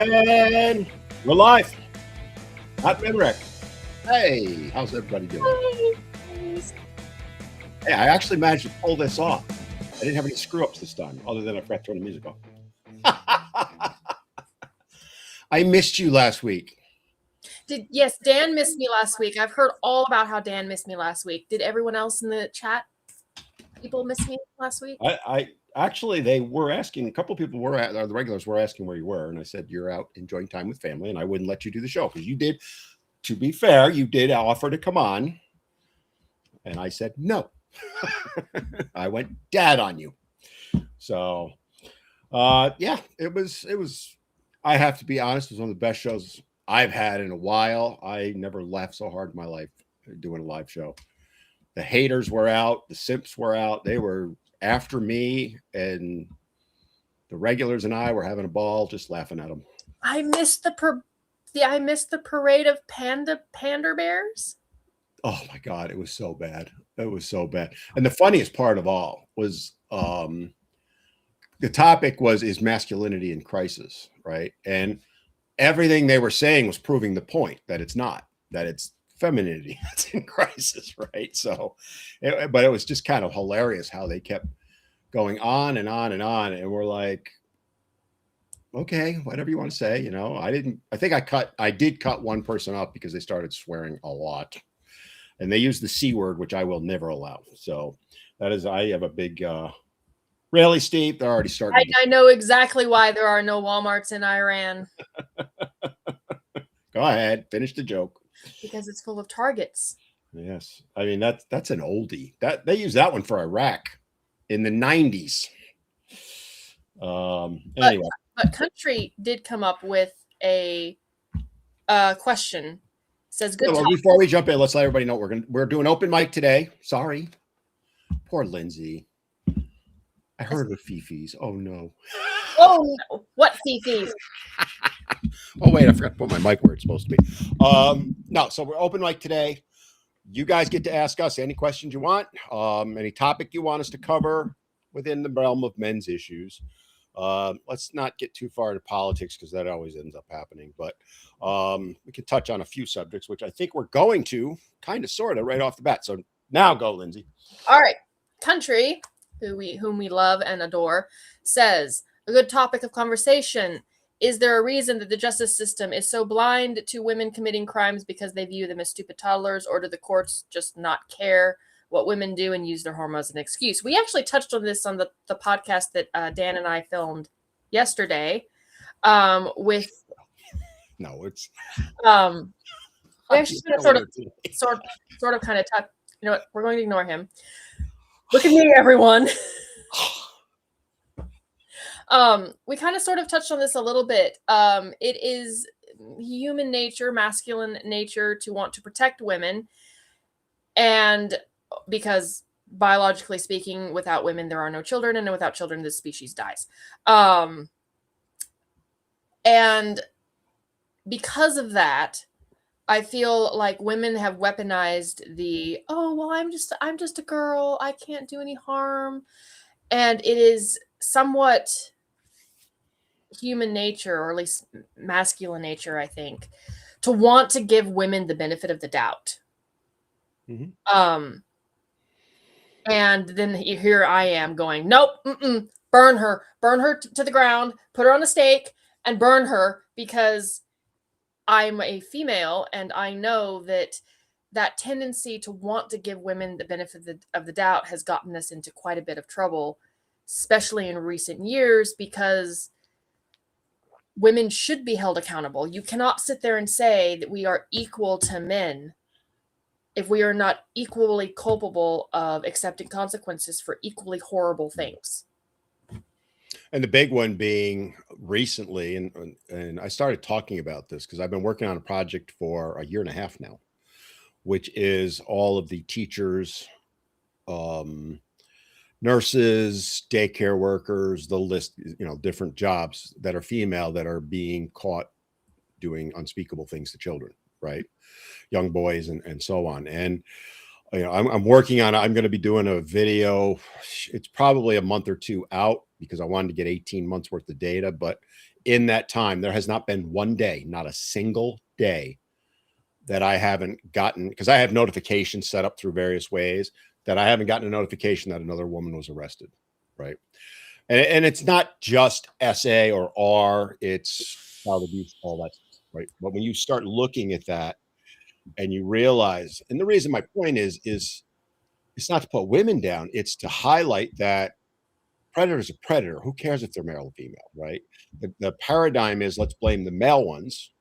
And we're live. Hot Rhetoric. Hey, how's everybody doing? Hey, I actually managed to pull this off. I didn't have any screw ups this time, other than I forgot to turn the music off. I missed you last week. Yes, Dan missed me last week. I've heard all about how Dan missed me last week. Did everyone else in the chat people miss me last week? I actually, they were asking, a couple of people were at, the regulars were asking where you were. And I said, you're out enjoying time with family. And I wouldn't let you do the show because you did, to be fair, you did offer to come on. And I said, no. I went dad on you. So, yeah, it was, I have to be honest, it was one of the best shows I've had in a while. I never laughed so hard in my life doing a live show. The haters were out, the simps were out. They were after me, and the regulars and I were having a ball just laughing at them. I missed the parade of panda bears. Oh my God, it was so bad. It was so bad. And the funniest part of all was the topic is masculinity in crisis, right? And everything they were saying was proving the point that it's not, that it's femininity that's in crisis, right? So, but it was just kind of hilarious how they kept going on and on and on. And we're like, okay, whatever you want to say, you know. I did cut one person off because they started swearing a lot. And they used the C word, which I will never allow. So that is, I have a big, really, Steve, they're already starting. I know exactly why there are no Walmarts in Iran. Go ahead, finish the joke. Because it's full of targets. Yes. I mean, that's an oldie. That they used that one for Iraq in the 90s. Anyway. But Country did come up with a question. It says, good. Well, before we jump in, let's let everybody know we're doing open mic today. Sorry. Poor Lindsay. I heard of Fifi's. Oh no. Oh no. What Fifi's? Oh wait, I forgot to put my mic where it's supposed to be. No, so we're open mic today. You guys get to ask us any questions you want, any topic you want us to cover within the realm of men's issues. Let's not get too far into politics because that always ends up happening. But we can touch on a few subjects, which I think we're going to kind of sort of right off the bat. So now go, Lindsay. All right. Country, whom we love and adore, says, a good topic of conversation. Is there a reason that the justice system is so blind to women committing crimes because they view them as stupid toddlers, or do the courts just not care what women do and use their hormones as an excuse? We actually touched on this on the podcast that Dan and I filmed yesterday with... No, it's... we actually sort of kind of touched... You know what? We're going to ignore him. Look at me, everyone. We kind of sort of touched on this a little bit. It is human nature, masculine nature, to want to protect women. And because biologically speaking, without women, there are no children, and without children, this species dies. And because of that, I feel like women have weaponized the, oh, well, I'm just a girl. I can't do any harm. And it is somewhat human nature, or at least masculine nature, I think, to want to give women the benefit of the doubt. Mm-hmm. And then here I am going, nope, burn her to the ground, put her on a stake and burn her, because I'm a female and I know that tendency to want to give women the benefit of the doubt has gotten us into quite a bit of trouble, especially in recent years, because women should be held accountable. You cannot sit there and say that we are equal to men if we are not equally culpable of accepting consequences for equally horrible things. And the big one being recently, and I started talking about this because I've been working on a project for a year and a half now, which is all of the teachers, nurses, daycare workers, the list, different jobs that are female that are being caught doing unspeakable things to children, right? Young boys and so on. And I'm working on it. I'm going to be doing a video. It's probably a month or two out because I wanted to get 18 months worth of data, but in that time, there has not been one day, not a single day that I haven't gotten, because I have notifications set up through various ways, that I haven't gotten a notification that another woman was arrested, right? And it's not just SA or R, it's child abuse, all that stuff, right? But when you start looking at that and you realize, and the reason my point is it's not to put women down, it's to highlight that predator is a predator. Who cares if they're male or female, right? The paradigm is let's blame the male ones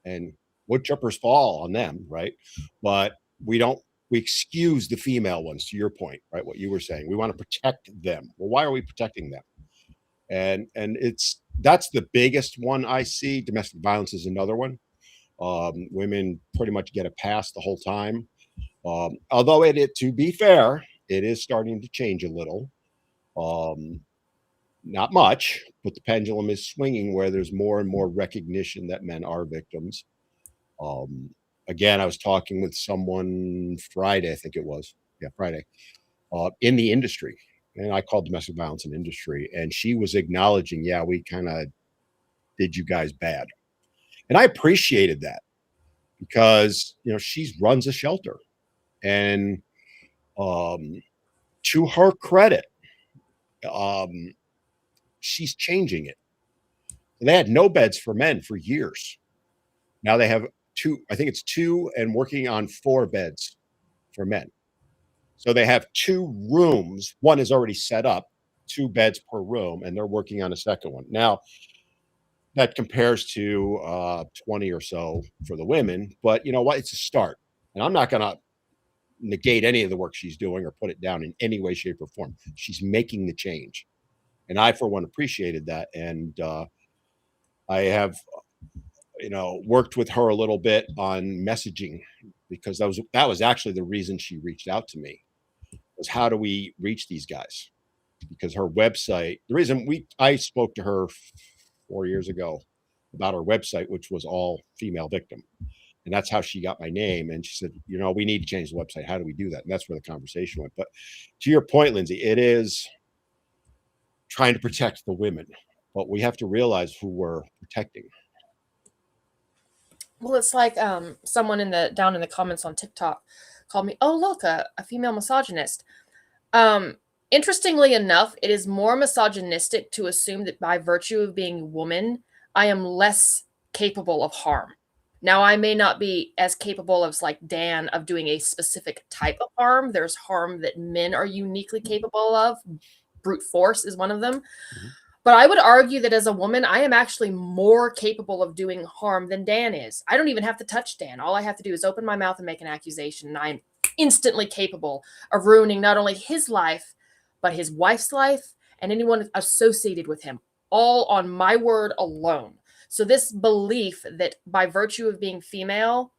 and wood chippers fall on them, right? But we don't, we excuse the female ones, to your point, right? What you were saying. We want to protect them. Well, why are we protecting them? And it's that's the biggest one I see. Domestic violence is another one. Women pretty much get a pass the whole time. Although to be fair, it is starting to change a little. Um, Not much, but the pendulum is swinging where there's more and more recognition that men are victims. Um, Again, I was talking with someone Friday, I think it was. Yeah, Friday, in the industry. And I called domestic violence an industry. And she was acknowledging, yeah, we kind of did you guys bad. And I appreciated that because, she runs a shelter. And um, to her credit, um, she's changing it. They had no beds for men for years. Now they have two, I think it's two, and working on 4 beds for men. So they have 2 rooms. One is already set up, 2 beds per room, and they're working on a second one. Now, that compares to 20 or so for the women, but you know what? It's a start. And I'm not going to negate any of the work she's doing or put it down in any way, shape, or form. She's making the change. And I, for one, appreciated that. And I have, worked with her a little bit on messaging because that was actually the reason she reached out to me was how do we reach these guys? Because her website, the reason I spoke to her 4 years ago about her website, which was all female victim. And that's how she got my name. And she said, we need to change the website. How do we do that? And that's where the conversation went. But to your point, Lindsay, it is trying to protect the women, but we have to realize who we're protecting. Well, it's like someone down in the comments on TikTok called me, "Oh, look, a female misogynist." Interestingly enough, it is more misogynistic to assume that by virtue of being a woman, I am less capable of harm. Now, I may not be as capable as like Dan of doing a specific type of harm. There's harm that men are uniquely capable of. Brute force is one of them. Mhm. But I would argue that as a woman, I am actually more capable of doing harm than Dan is. I don't even have to touch Dan. All I have to do is open my mouth and make an accusation, and I'm instantly capable of ruining not only his life, but his wife's life and anyone associated with him, all on my word alone. So this belief that by virtue of being female,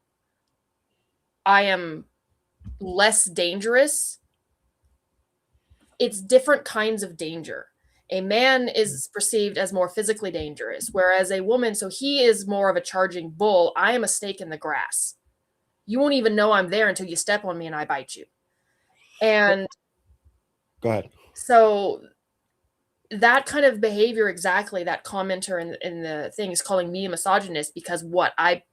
I am less dangerous, it's different kinds of danger. A man is perceived as more physically dangerous, whereas a woman, so he is more of a charging bull. I am a snake in the grass. You won't even know I'm there until you step on me and I bite you. And Go ahead. so that kind of behavior, exactly, that commenter in the thing is calling me a misogynist because what I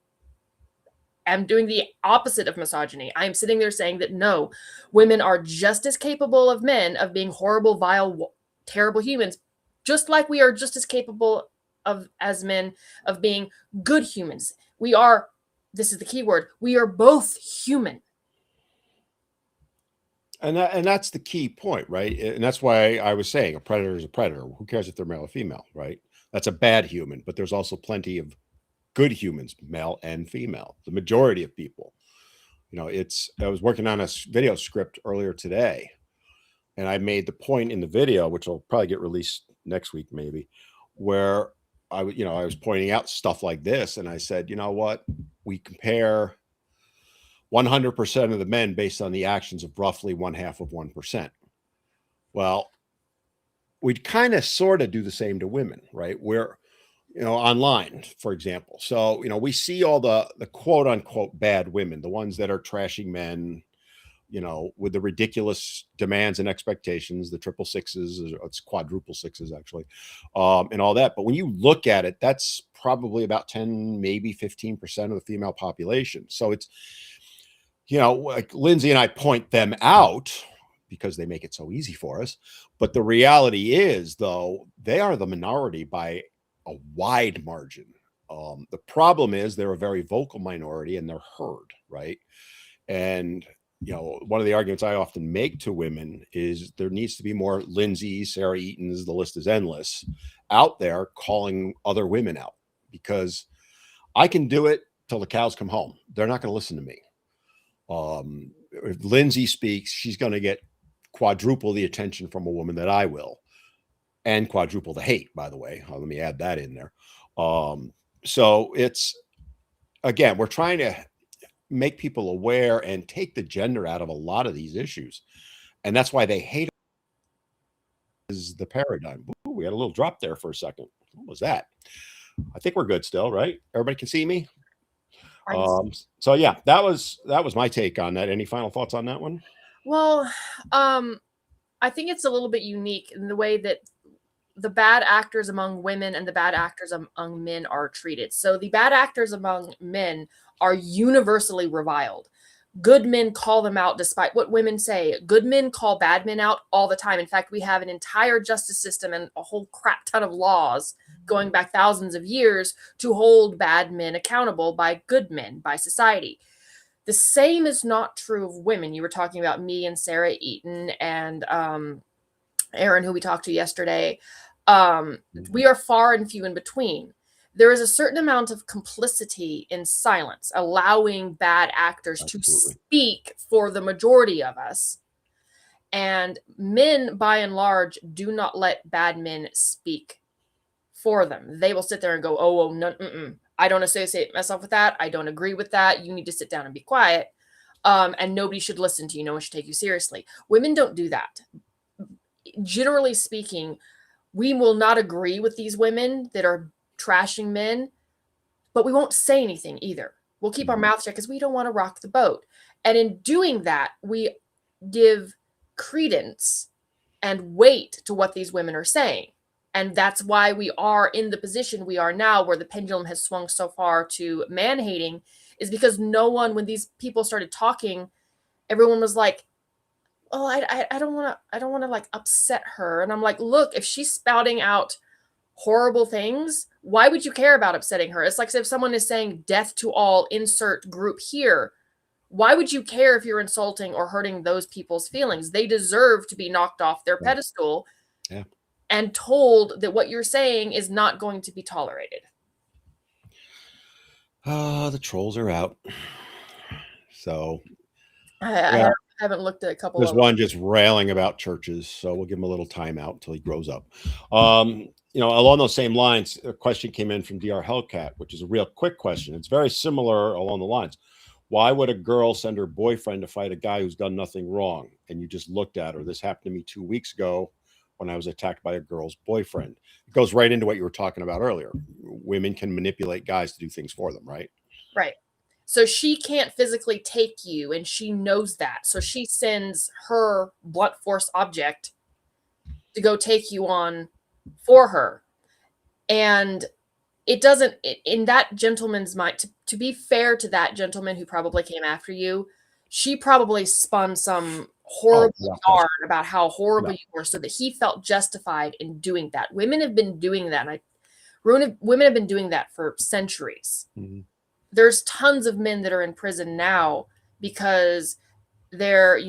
am doing the opposite of misogyny. I am sitting there saying that no, women are just as capable of men of being horrible, vile, terrible humans, just like we are just as capable of as men of being good humans. We are, this is the key word, we are both human. And that's the key point, right? And that's why I was saying a predator is a predator. Who cares if they're male or female, right? That's a bad human, but there's also plenty of good humans, male and female. The majority of people, I was working on a video script earlier today, and I made the point in the video, which will probably get released next week, maybe, where I was pointing out stuff like this, and I said, you know what? We compare 100% of the men based on the actions of roughly 0.5%. Well, we'd kind of sort of do the same to women, right? We're, online, for example. So, we see all the quote unquote bad women, the ones that are trashing men, with the ridiculous demands and expectations, the triple sixes, it's quadruple sixes actually, and all that. But when you look at it, that's probably about 10, maybe 15% of the female population. So it's, like Lindsay and I point them out because they make it so easy for us. But the reality is, though, they are the minority by a wide margin. The problem is they're a very vocal minority and they're heard, right? And one of the arguments I often make to women is there needs to be more Lindsay, Sarah Eatons, the list is endless, out there calling other women out, because I can do it till the cows come home. They're not going to listen to me. If Lindsay speaks, she's going to get quadruple the attention from a woman that I will, and quadruple the hate, by the way. Let me add that in there. So it's, again, we're trying to make people aware and take the gender out of a lot of these issues. And that's why they hate is the paradigm. Ooh, we had a little drop there for a second. What was that? I think we're good still, right? Everybody can see me. So yeah, that was my take on that. Any final thoughts on that one? Well, I think it's a little bit unique in the way that the bad actors among women and the bad actors among men are treated. So the bad actors among men are universally reviled. Good men call them out despite what women say. Good men call bad men out all the time. In fact, we have an entire justice system and a whole crap ton of laws going back thousands of years to hold bad men accountable by good men, by society. The same is not true of women. You were talking about me and Sarah Eaton and Aaron, who we talked to yesterday. We are far and few in between. There is a certain amount of complicity in silence, allowing bad actors to speak for the majority of us. And men, by and large, do not let bad men speak for them. They will sit there and go, oh, no, I don't associate myself with that. I don't agree with that. You need to sit down and be quiet. And nobody should listen to you. No one should take you seriously. Women don't do that. Generally speaking, we will not agree with these women that are trashing men, but we won't say anything either. We'll keep our mouth shut because we don't want to rock the boat. And in doing that, we give credence and weight to what these women are saying. And that's why we are in the position we are now, where the pendulum has swung so far to man hating, is because no one, when these people started talking, everyone was like, oh, I don't want to like upset her. And I'm like, look, if she's spouting out horrible things, why would you care about upsetting her? It's like if someone is saying death to all, insert group here. Why would you care if you're insulting or hurting those people's feelings? They deserve to be knocked off their pedestal and told that what you're saying is not going to be tolerated. The trolls are out. So I haven't looked at a couple. There's one just railing about churches, so we'll give him a little time out until he grows up. Along those same lines, a question came in from DR Hellcat, which is a real quick question. It's very similar along the lines. Why would a girl send her boyfriend to fight a guy who's done nothing wrong? And you just looked at her. This happened to me 2 weeks ago when I was attacked by a girl's boyfriend. It goes right into what you were talking about earlier. Women can manipulate guys to do things for them, right? Right. So she can't physically take you, and she knows that. So she sends her blunt force object to go take you on for her. And it doesn't, in that gentleman's mind, to be fair to that gentleman who probably came after you, she probably spun some horrible yarn about how horrible you were so that he felt justified in doing that. Women have been doing that. Women have been doing that for centuries. Mm-hmm. There's tons of men that are in prison now because their,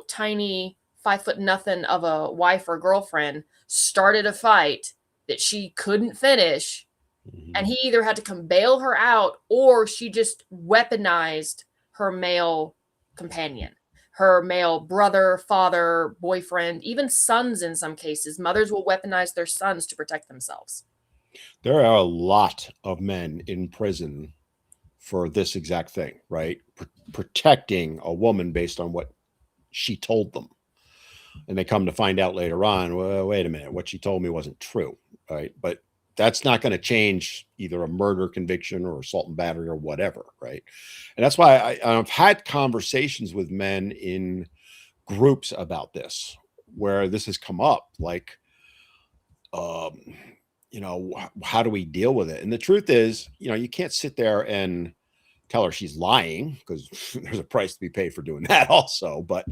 tiny 5 foot nothing of a wife or girlfriend started a fight that she couldn't finish. Mm-hmm. And he either had to come bail her out, or she just weaponized her male companion, her male brother, father, boyfriend, even sons in some cases. Mothers will weaponize their sons to protect themselves. There are a lot of men in prison for this exact thing, right? Protecting a woman based on what she told them. And they come to find out later on, well, wait a minute, what she told me wasn't true, right? But that's not going to change either a murder conviction or assault and battery or whatever, right? And that's why I've had conversations with men in groups about this, where this has come up, like, um, how do we deal with it? And the truth is, you can't sit there and tell her she's lying, because there's a price to be paid for doing that also. But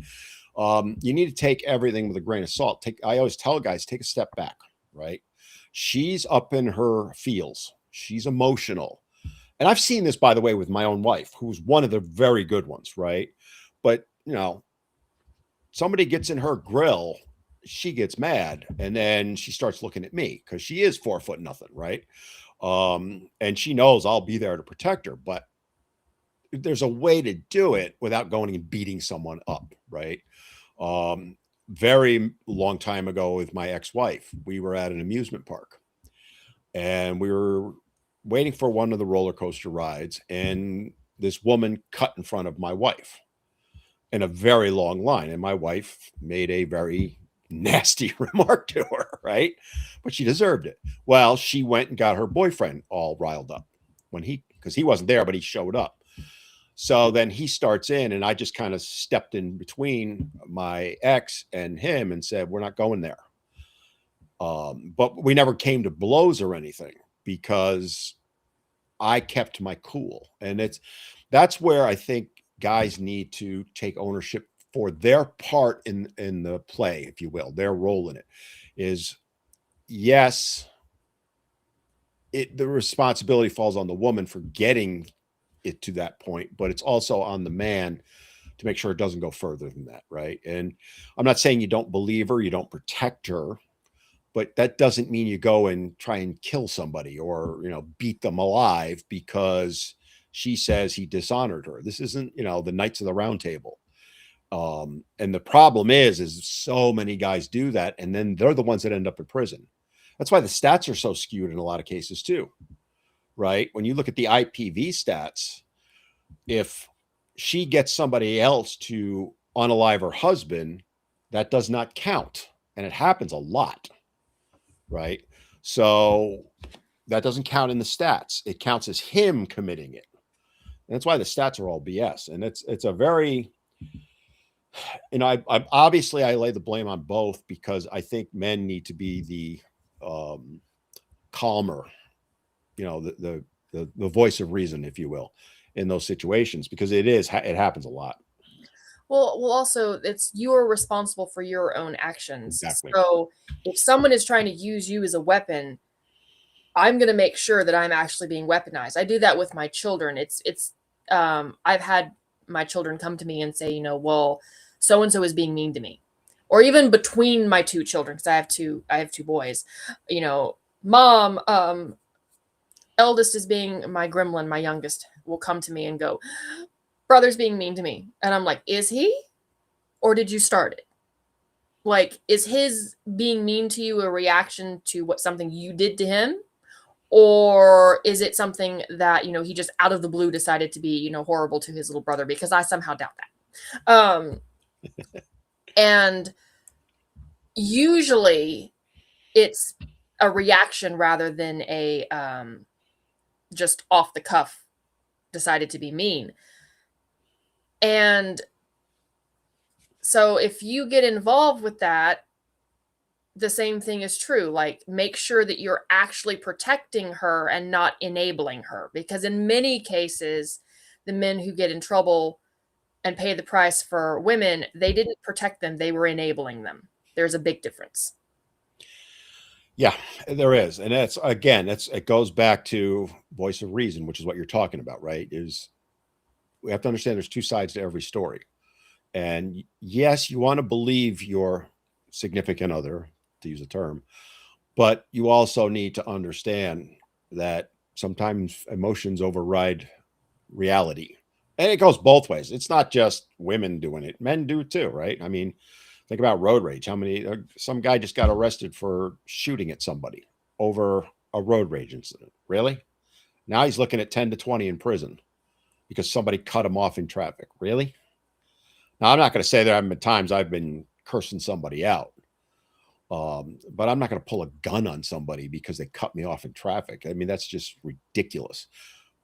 you need to take everything with a grain of salt. I always tell guys, take a step back, right? She's up in her feels. She's emotional. And I've seen this, by the way, with my own wife, who's one of the very good ones, right? But, somebody gets in her grill, she gets mad, and then she starts looking at me because she is 4 foot nothing, right? And she knows I'll be there to protect her, but there's a way to do it without going and beating someone up, right? Very long time ago with my ex-wife, we were at an amusement park and we were waiting for one of the roller coaster rides, and this woman cut in front of my wife in a very long line, and my wife made a very nasty remark to her, right? But she deserved it. Well, she went and got her boyfriend all riled up because he wasn't there, but he showed up. So then he starts in, and I just kind of stepped in between my ex and him and said, we're not going there. But we never came to blows or anything because I kept my cool. And that's where I think guys need to take ownership for their part in the play, if you will. Their role in it is, yes, the responsibility falls on the woman for getting it to that point, but it's also on the man to make sure it doesn't go further than that, right? And I'm not saying you don't believe her, you don't protect her, but that doesn't mean you go and try and kill somebody or beat them alive because she says he dishonored her. This isn't the Knights of the Round Table. And the problem is so many guys do that, and then they're the ones that end up in prison. That's why the stats are so skewed in a lot of cases too, right? When you look at the IPV stats, if she gets somebody else to unalive her husband, that does not count. And it happens a lot, right? So that doesn't count in the stats. It counts as him committing it. And that's why the stats are all BS. And it's a very, I obviously I lay the blame on both because I think men need to be the calmer, the voice of reason, if you will, in those situations, because it happens a lot. Well, also, it's you're responsible for your own actions. Exactly. So if someone is trying to use you as a weapon, I'm going to make sure that I'm actually being weaponized. I do that with my children. I've had my children come to me and say, well, so and so is being mean to me, or even between my two children, because I have two boys. Mom, eldest is being my gremlin. My youngest will come to me and go, brother's being mean to me. And I'm like, is he? Or did you start it? Like, is his being mean to you a reaction to something you did to him? Or is it something that, he just out of the blue decided to be, horrible to his little brother? Because I somehow doubt that. And usually it's a reaction rather than a just off the cuff decided to be mean. And so if you get involved with that, the same thing is true. Like, make sure that you're actually protecting her and not enabling her. Because in many cases, the men who get in trouble and pay the price for women, they didn't protect them. They were enabling them. There's a big difference. Yeah, there is. And it goes back to voice of reason, which is what you're talking about, right? We have to understand there's two sides to every story. And yes, you want to believe your significant other, to use a term, but you also need to understand that sometimes emotions override reality. And it goes both ways. It's not just women doing it. Men do too, right? I mean, think about road rage. Some guy just got arrested for shooting at somebody over a road rage incident. Really? Now he's looking at 10 to 20 in prison because somebody cut him off in traffic. Really? Now, I'm not going to say there haven't been times I've been cursing somebody out, But I'm not going to pull a gun on somebody because they cut me off in traffic. I mean, that's just ridiculous.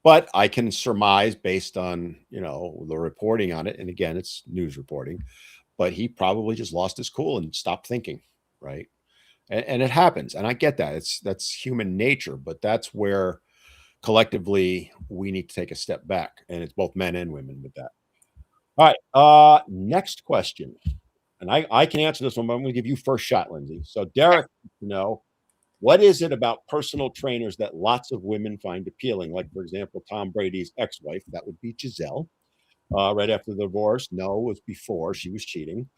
But I can surmise based on, the reporting on it. And again, it's news reporting, but he probably just lost his cool and stopped thinking. Right. And it happens. And I get that. That's human nature, but that's where collectively we need to take a step back. And it's both men and women with that. All right. Next question. And I can answer this one, but I'm going to give you first shot, Lindsay. So Derek, what is it about personal trainers that lots of women find appealing? Like, for example, Tom Brady's ex-wife, that would be Giselle. Right after the divorce, no, it was before she was cheating.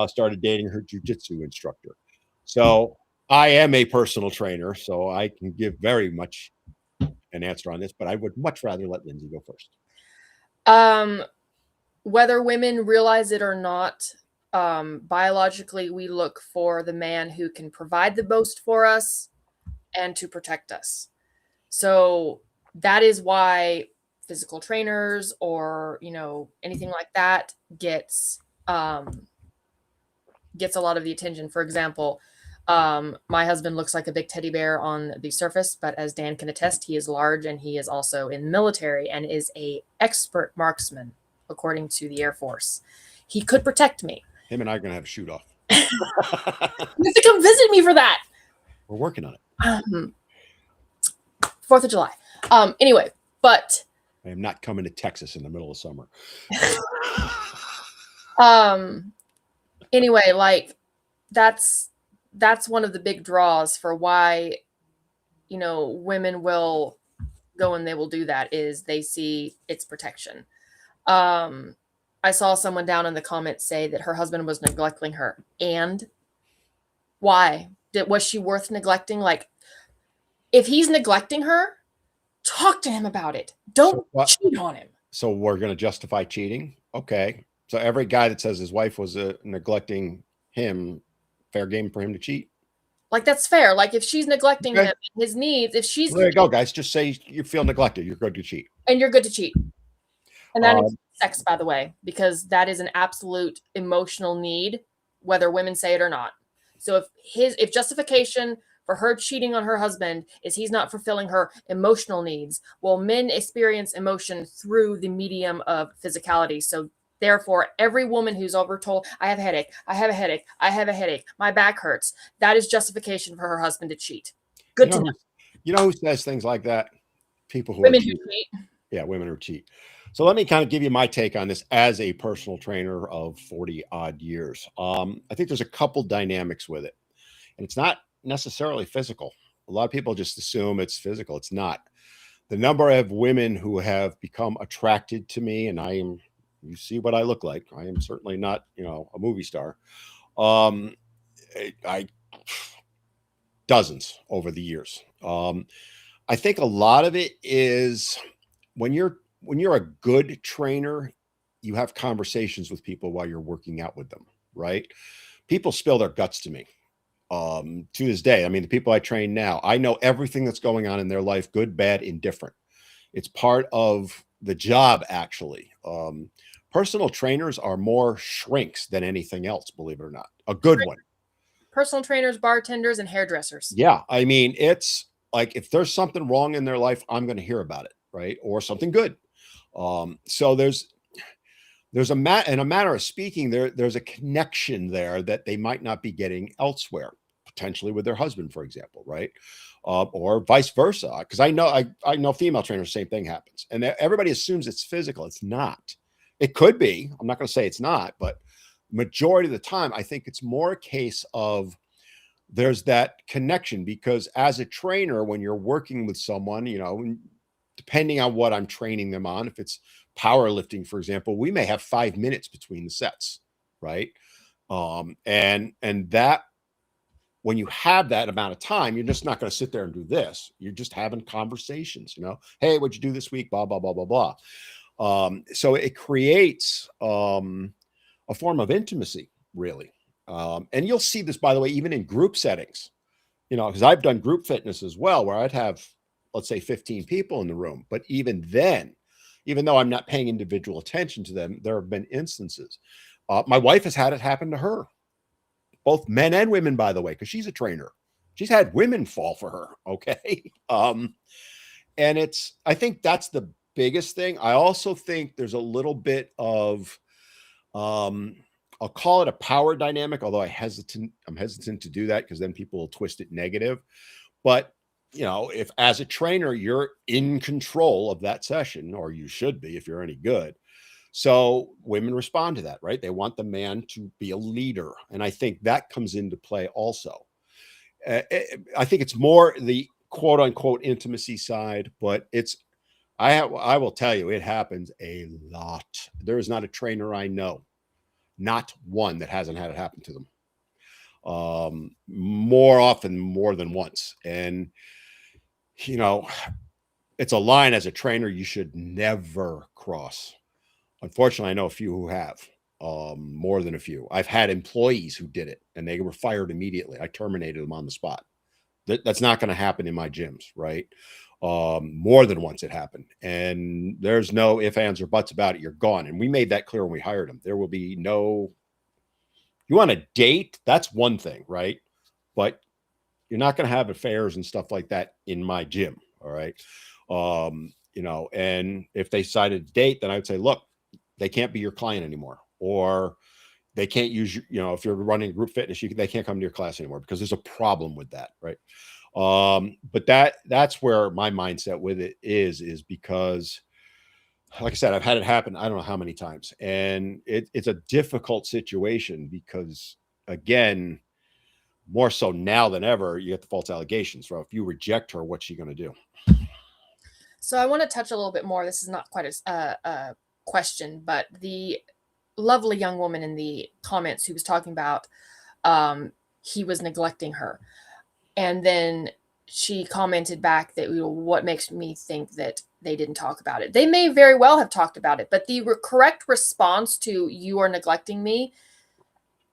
Started dating her jujitsu instructor. So I am a personal trainer, so I can give very much an answer on this, but I would much rather let Lindsay go first. Whether women realize it or not, biologically, we look for the man who can provide the most for us and to protect us. So that is why physical trainers or, anything like that gets a lot of the attention. For example, my husband looks like a big teddy bear on the surface, but as Dan can attest, he is large and he is also in the military and is an expert marksman, according to the Air Force. He could protect me. Him and I are going to have a shoot off. You have to come visit me for that. We're working on it. 4th of July. Anyway, but I am not coming to Texas in the middle of summer. Anyway, like that's one of the big draws for why, women will go and they will do that is they see its protection. I saw someone down in the comments say that her husband was neglecting her. And why? Was she worth neglecting? Like, if he's neglecting her, talk to him about it. Don't cheat on him. So we're going to justify cheating? Okay. So every guy that says his wife was neglecting him, fair game for him to cheat? Like, that's fair. Like, if she's neglecting him, his needs, if she's... There you go, guys. Just say you feel neglected. You're good to cheat. And you're good to cheat. And that is sex, by the way, because that is an absolute emotional need, whether women say it or not. So if justification for her cheating on her husband is he's not fulfilling her emotional needs, well, men experience emotion through the medium of physicality. So therefore, every woman who's overtold, I have a headache, I have a headache, I have a headache, my back hurts, that is justification for her husband to cheat. Good to know. You know who says things like that? People who women who cheat. Yeah, women who cheat. So let me kind of give you my take on this as a personal trainer of 40 odd years. I think there's a couple dynamics with it, and it's not necessarily physical. A lot of people just assume it's physical. It's not. The number of women who have become attracted to me, and you see what I look like. I am certainly not, a movie star. Dozens over the years. I think a lot of it is when you're a good trainer, you have conversations with people while you're working out with them, right? People spill their guts to me. To this day, I mean, the people I train now, I know everything that's going on in their life, good, bad, indifferent. It's part of the job, actually. Personal trainers are more shrinks than anything else, believe it or not. A good one. Personal trainers, bartenders, and hairdressers. Yeah. I mean, it's like if there's something wrong in their life, I'm going to hear about it, right? Or something good. So there's in a matter of speaking, there's a connection there that they might not be getting elsewhere, potentially with their husband, for example, right? Or vice versa. Because I know female trainers, same thing happens, and everybody assumes it's physical. It's not. It could be. I'm not going to say it's not, but majority of the time, I think it's more a case of there's that connection. Because as a trainer, when you're working with someone, depending on what I'm training them on, if it's powerlifting, for example, we may have 5 minutes between the sets, right? And that when you have that amount of time, you're just not going to sit there and do this. You're just having conversations, hey, what'd you do this week? Blah, blah, blah, blah, blah. So it creates a form of intimacy, really. And you'll see this, by the way, even in group settings, because I've done group fitness as well, where I'd have, let's say, 15 people in the room. But even then, even though I'm not paying individual attention to them, there have been instances. My wife has had it happen to her. both men and women, by the way, because she's a trainer. She's had women fall for her. Okay. And I think that's the biggest thing. I also think there's a little bit of, um, I'll call it a power dynamic, although I'm hesitant to do that because then people will twist it negative. But if as a trainer you're in control of that session, or you should be if you're any good. So women respond to that, right? They want the man to be a leader, and I think that comes into play also. I think it's more the quote unquote intimacy side, but I will tell you, it happens a lot. There is not a trainer I know, not one, that hasn't had it happen to them. More often, more than once. And, it's a line as a trainer you should never cross. Unfortunately, I know a few who have, more than a few. I've had employees who did it and they were fired immediately. I terminated them on the spot. That's not going to happen in my gyms, right? More than once it happened, and there's no ifs, ands, or buts about it. You're gone. And we made that clear when we hired them. There will be no, you want to date, that's one thing, right? But you're not going to have affairs and stuff like that in my gym. All right. And if they decided to date, then I would say, look, they can't be your client anymore, or they can't use, if you're running group fitness, they can't come to your class anymore because there's a problem with that. Right. But that's where my mindset with it is because, like I said, I've had it happen. I don't know how many times, and it's a difficult situation because, again, more so now than ever, you get the false allegations. So if you reject her, what's she going to do? So I want to touch a little bit more. This is not quite a question, but the lovely young woman in the comments who was talking about he was neglecting her. And then she commented back that, what makes me think that they didn't talk about it? They may very well have talked about it, but the correct response to "you are neglecting me"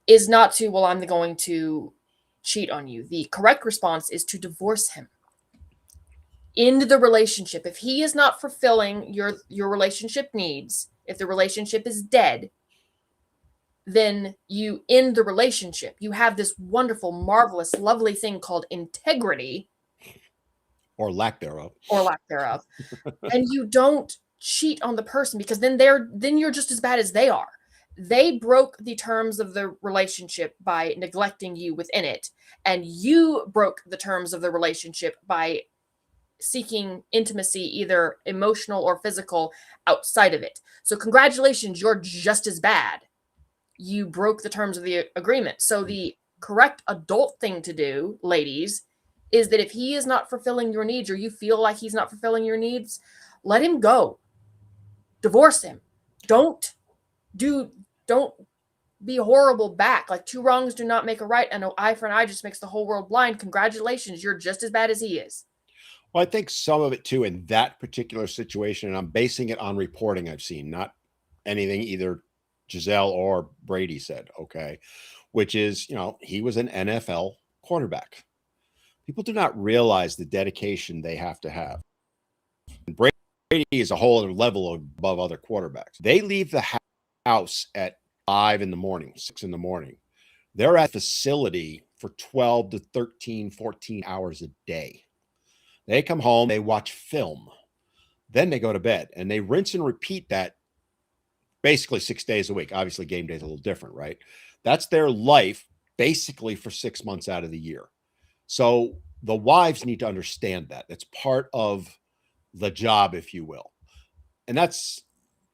is not to, "well, I'm going to cheat on you." The correct response is to divorce him. End the relationship. If he is not fulfilling your relationship needs, if the relationship is dead, then you end the relationship. You have this wonderful, marvelous, lovely thing called integrity, or lack thereof, and you don't cheat on the person, because then you're just as bad as they are. They broke the terms of the relationship by neglecting you within it, and you broke the terms of the relationship by seeking intimacy, either emotional or physical, outside of it. So congratulations, you're just as bad. You broke the terms of the agreement. So the correct adult thing to do, ladies, is that if he is not fulfilling your needs, or you feel like he's not fulfilling your needs, let him go. Divorce him. Don't be horrible back. Like, two wrongs do not make a right, and an eye for an eye just makes the whole world blind. Congratulations, you're just as bad as he is. Well, I think some of it too in that particular situation, and I'm basing it on reporting I've seen, not anything either Giselle or Brady said, okay, which is, he was an NFL quarterback. People do not realize the dedication they have to have. And Brady is a whole other level above other quarterbacks. They leave the house at 5 in the morning, 6 in the morning. They're at the facility for 12 to 13, 14 hours a day. They come home, they watch film, then they go to bed, and they rinse and repeat that basically 6 days a week. Obviously, game day is a little different, right? That's their life basically for 6 months out of the year. So the wives need to understand that. That's part of the job, if you will. And that's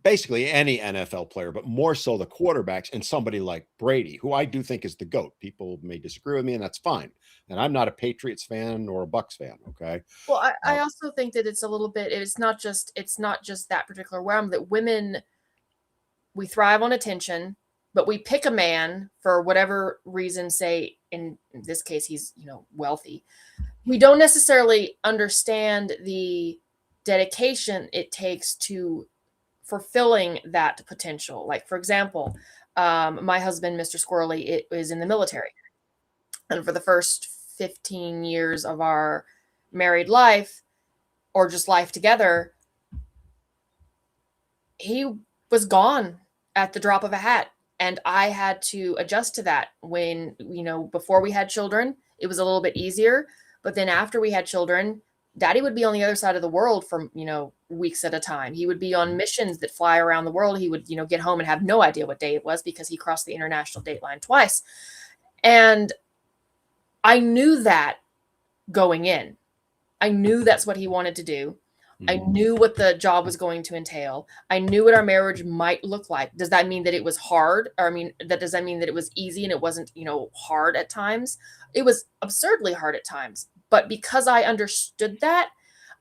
basically any NFL player, but more so the quarterbacks, and somebody like Brady, who I do think is the GOAT. People may disagree with me, and that's fine. And I'm not a Patriots fan or a Bucks fan. Okay. Well, I also think that it's a little bit, it's not just that particular realm, that women, we thrive on attention, but we pick a man for whatever reason, say in this case, he's, wealthy. We don't necessarily understand the dedication it takes to fulfilling that potential. Like, for example, my husband, Mr. Squirrel, is in the military. And for the first 15 years of our married life, or just life together, he was gone at the drop of a hat. And I had to adjust to that when, before we had children, it was a little bit easier. But then after we had children, daddy would be on the other side of the world for, weeks at a time. He would be on missions that fly around the world. He would, get home and have no idea what day it was because he crossed the international date line twice. And I knew that going in. I knew that's what he wanted to do. I knew what the job was going to entail. I knew what our marriage might look like. Does that mean that it was hard? Or does that mean that it was easy and it wasn't, hard at times? It was absurdly hard at times. But because I understood that,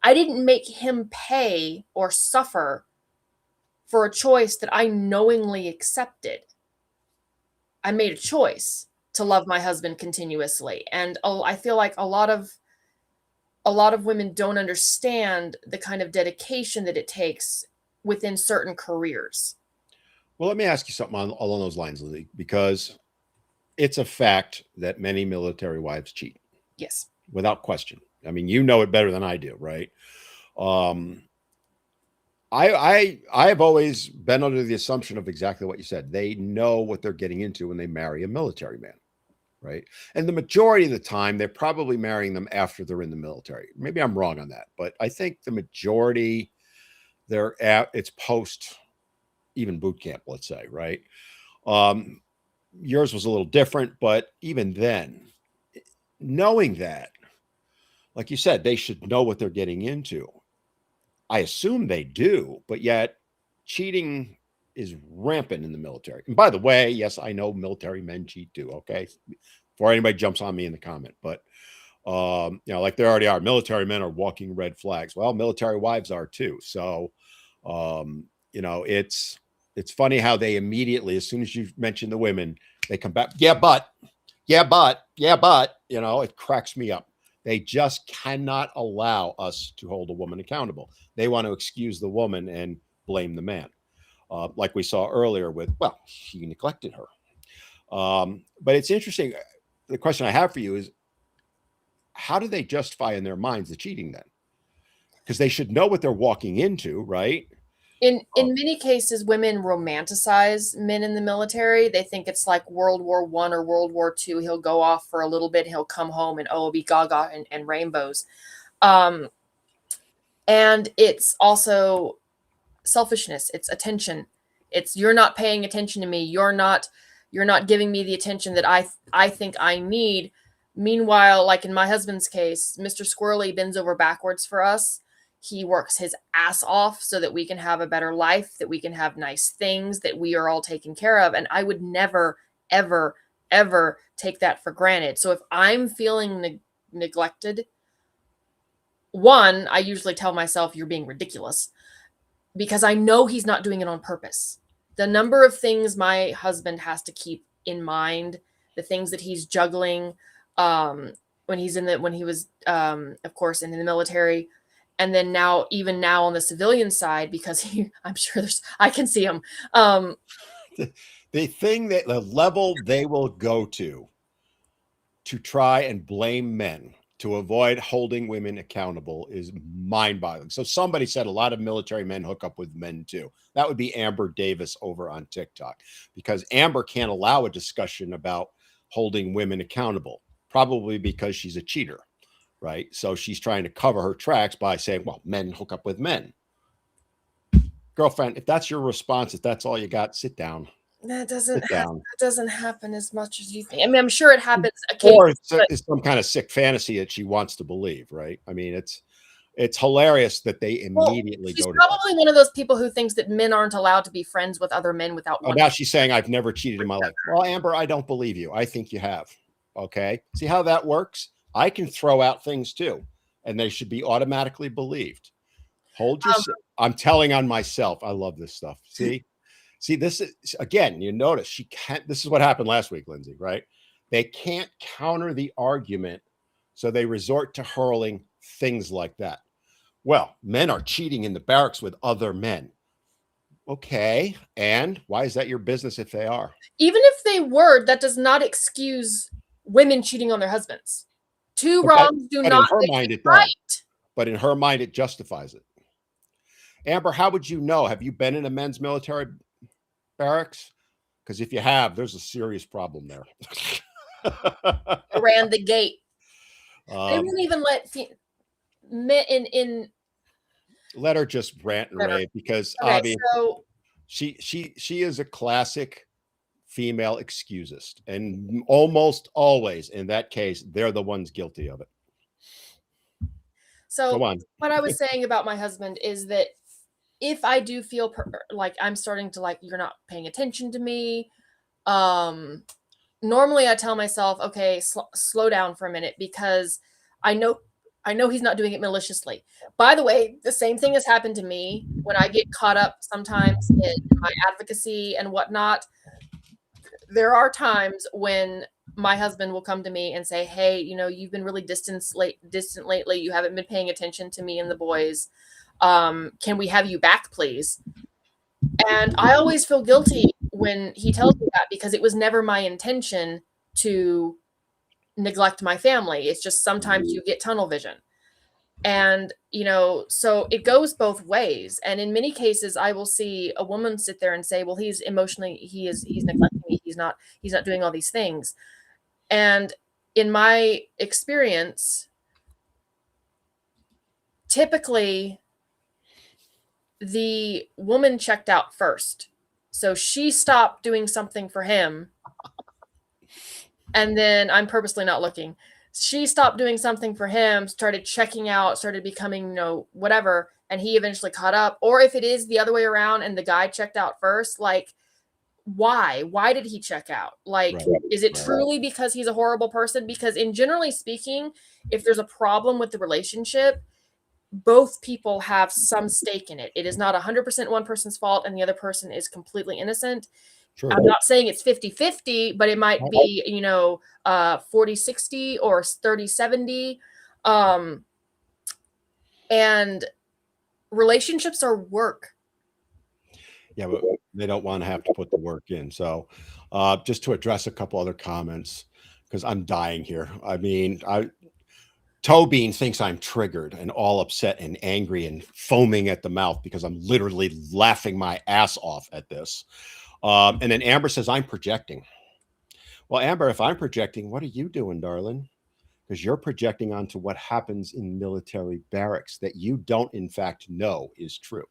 I didn't make him pay or suffer for a choice that I knowingly accepted. I made a choice to love my husband continuously. And I feel like a lot of women don't understand the kind of dedication that it takes within certain careers. Well, let me ask you something along those lines, Lizzie, because it's a fact that many military wives cheat. Yes. Without question. I mean, you know it better than I do, right? I've always been under the assumption of exactly what you said. They know what they're getting into when they marry a military man, right? And the majority of the time, they're probably marrying them after they're in the military. Maybe I'm wrong on that, but I think the majority it's post even boot camp, let's say, right? Yours was a little different, but even then, knowing that, like you said, they should know what they're getting into. I assume they do, but yet cheating is rampant in the military. And by the way, yes, I know military men cheat too. Okay. Before anybody jumps on me in the comment, but like there already are, military men are walking red flags. Well, military wives are too. So, it's funny how they immediately, as soon as you mention the women, they come back. Yeah, but, it cracks me up. They just cannot allow us to hold a woman accountable. They want to excuse the woman and blame the man. Like we saw earlier with, well, he neglected her. But it's interesting. The question I have for you is, how do they justify in their minds the cheating then? Because they should know what they're walking into, right? In many cases, women romanticize men in the military. They think it's like World War I or World War II. He'll go off for a little bit, he'll come home, and it'll be gaga and rainbows. And it's also selfishness. It's attention. It's, you're not paying attention to me. You're not giving me the attention that I think I need. Meanwhile, like in my husband's case, Mr. Squirrely bends over backwards for us. He works his ass off so that we can have a better life, that we can have nice things, that we are all taken care of. And I would never, ever, ever take that for granted. So if I'm feeling neglected, one, I usually tell myself, you're being ridiculous, because I know he's not doing it on purpose. The number of things my husband has to keep in mind, the things that he's juggling, when he was, of course, in the military. And then now, even now on the civilian side, because I'm sure I can see him. The level they will go to try and blame men to avoid holding women accountable is mind-boggling. So somebody said a lot of military men hook up with men too. That would be Amber Davis over on TikTok, because Amber can't allow a discussion about holding women accountable, probably because she's a cheater. Right. So she's trying to cover her tracks by saying, well, men hook up with men. Girlfriend, if that's your response, if that's all you got, sit down. That doesn't happen as much as you think. I mean, I'm sure it happens occasionally. Or it's some kind of sick fantasy that she wants to believe, right? I mean, it's hilarious that they immediately she's go to probably one of those people who thinks that men aren't allowed to be friends with other men without one. Now she's saying, I've never cheated in my life. Well, Amber, I don't believe you. I think you have. Okay. See how that works? I can throw out things too, and they should be automatically believed. Hold your. I'm telling on myself. I love this stuff. See, this is, again, you notice she can't. This is what happened last week, Lindsay, right? They can't counter the argument, so they resort to hurling things like that. Well, men are cheating in the barracks with other men. Okay, and why is that your business if they are? Even if they were, that does not excuse women cheating on their husbands. Two wrongs do not make it right. But in her mind, it justifies it. Amber, how would you know? Have you been in a men's military barracks? Because if you have, there's a serious problem there. Around the gate. They um, wouldn't even let in let her just rant and whatever. rave because Okay, obviously so she is a classic female excusist, and almost always in that case, they're the ones guilty of it. Go so on. what I was saying about my husband is that if I do feel like I'm starting to like you're not paying attention to me, um normally I tell myself, okay, slow down for a minute because I know I know he's not doing it maliciously. By the way, the same thing has happened to me when I get caught up sometimes in my advocacy and whatnot. There are times when my husband will come to me and say, "Hey, you know, you've been really distant lately. You haven't been paying attention to me and the boys. Can we have you back, please?" And I always feel guilty when he tells me that because it was never my intention to neglect my family. It's just sometimes you get tunnel vision. And, you know, so it goes both ways. And in many cases, I will see a woman sit there and say, well, he's emotionally, he's neglecting me. He's not doing all these things. And in my experience, typically the woman checked out first. So she stopped doing something for him. And then I'm purposely not looking. She stopped doing something for him, started checking out, started becoming, you know, whatever, and he eventually caught up. Or if it is the other way around and the guy checked out first, like, why? Why did he check out? Like, Right. is it Right. truly because he's a horrible person? Because in generally speaking, if there's a problem with the relationship, both people have some stake in it. It is not 100% one person's fault and the other person is completely innocent. Sure. I'm not saying it's 50-50, but it might Oh, be, you know, 40-60 or 30-70. And relationships are work. yeah, but they don't want to have to put the work in. So, just to address a couple other comments, because I'm dying here. I mean, Toe Bean thinks I'm triggered and all upset and angry and foaming at the mouth because I'm literally laughing my ass off at this. And then Amber says I'm projecting. Well, Amber, if I'm projecting, what are you doing, darling? Because you're projecting onto what happens in military barracks that you don't, in fact, know is true.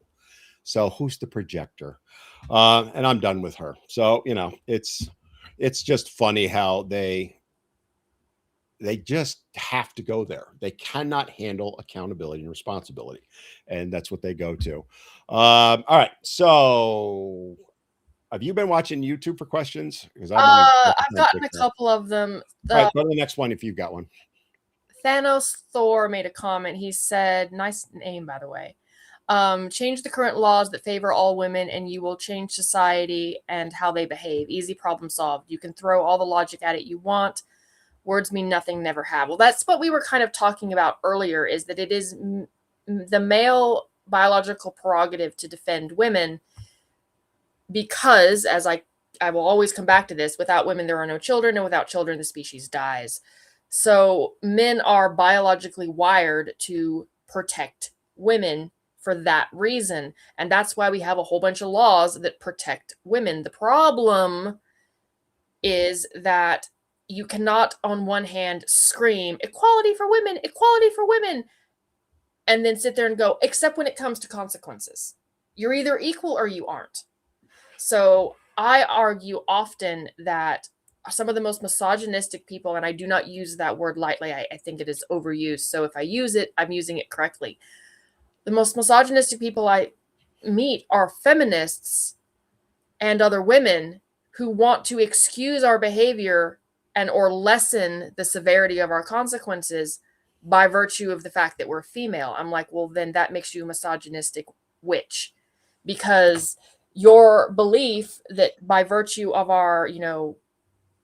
So who's the projector? And I'm done with her. So you know, it's just funny how they just have to go there. They cannot handle accountability and responsibility, and that's what they go to. All right, so have you been watching YouTube for questions? Because I've been I've on gotten a TikTok. couple of them. All right, go to the next one if you've got one. Thanos Thor made a comment. He said, nice name, by the way. Change the current laws that favor all women and you will change society and how they behave. Easy problem solved. You can throw all the logic at it you want. Words mean nothing, never have. Well, that's what we were kind of talking about earlier, is that it is the male biological prerogative to defend women because, as I will always come back to this, without women, there are no children, and without children, the species dies. So men are biologically wired to protect women for that reason. And that's why we have a whole bunch of laws that protect women. The problem is that you cannot, on one hand, scream equality for women, and then sit there and go, except when it comes to consequences. You're either equal or you aren't. So I argue often that some of the most misogynistic people, and I do not use that word lightly, I think it is overused. So if I use it, I'm using it correctly. The most misogynistic people I meet are feminists and other women who want to excuse our behavior and or lessen the severity of our consequences by virtue of the fact that we're female. I'm like, well, then that makes you a misogynistic witch, because your belief that by virtue of our, you know,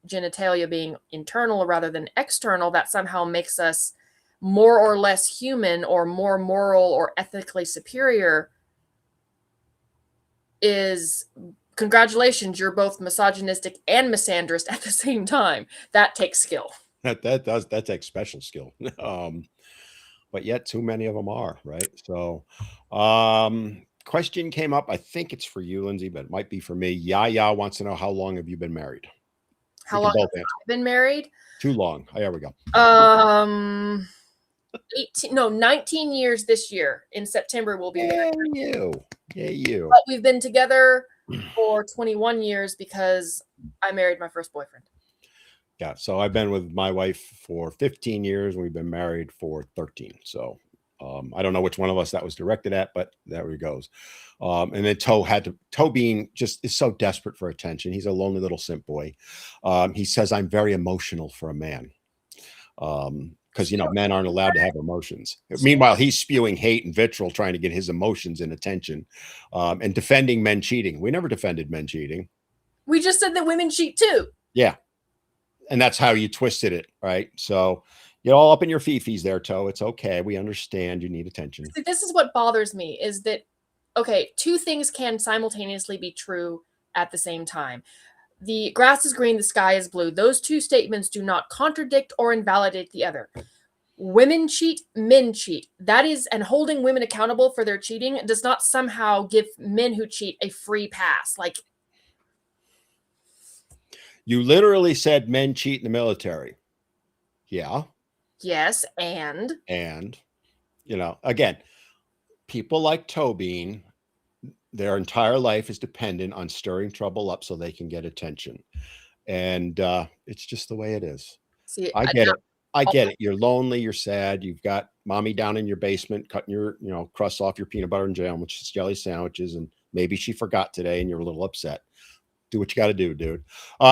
genitalia being internal rather than external, that somehow makes us more or less human or more moral or ethically superior is, congratulations, you're both misogynistic and misandrist at the same time. That takes skill. That takes special skill. But yet too many of them are, right? So question came up. I think it's for you, Lindsay, but it might be for me. Yaya wants to know, how long have you been married? How We long can both have answer. I been married? Too long. Oh, there we go. 19 years this year. In September, we'll be married. Yeah, you. But we've been together for 21 years because I married my first boyfriend. Yeah. So I've been with my wife for 15 years, and we've been married for 13. So I don't know which one of us that was directed at, but there he goes. And then Toe Bean just is so desperate for attention. He's a lonely little simp boy. He says, I'm very emotional for a man. Because men aren't allowed to have emotions. Meanwhile, he's spewing hate and vitriol, trying to get his emotions and attention, and defending men cheating. We never defended men cheating. We just said that women cheat too. Yeah, and that's how you twisted it, right? So get all up in your fifis there, Toe. It's okay. We understand you need attention. See, this is what bothers me is that, okay, two things can simultaneously be true at the same time. The grass is green, the sky is blue. Those two statements do not contradict or invalidate the other. Women cheat, men cheat. That is, and holding women accountable for their cheating does not somehow give men who cheat a free pass. Like, you literally said men cheat in the military. Yeah. Yes, and again, people like Toe Bean, their entire life is dependent on stirring trouble up so they can get attention. And it's just the way it is. See, I get it. I get it. You're lonely. You're sad. You've got mommy down in your basement cutting your, crusts off your peanut butter and jam, which is jelly sandwiches. And maybe she forgot today and you're a little upset. Do what you got to do, dude.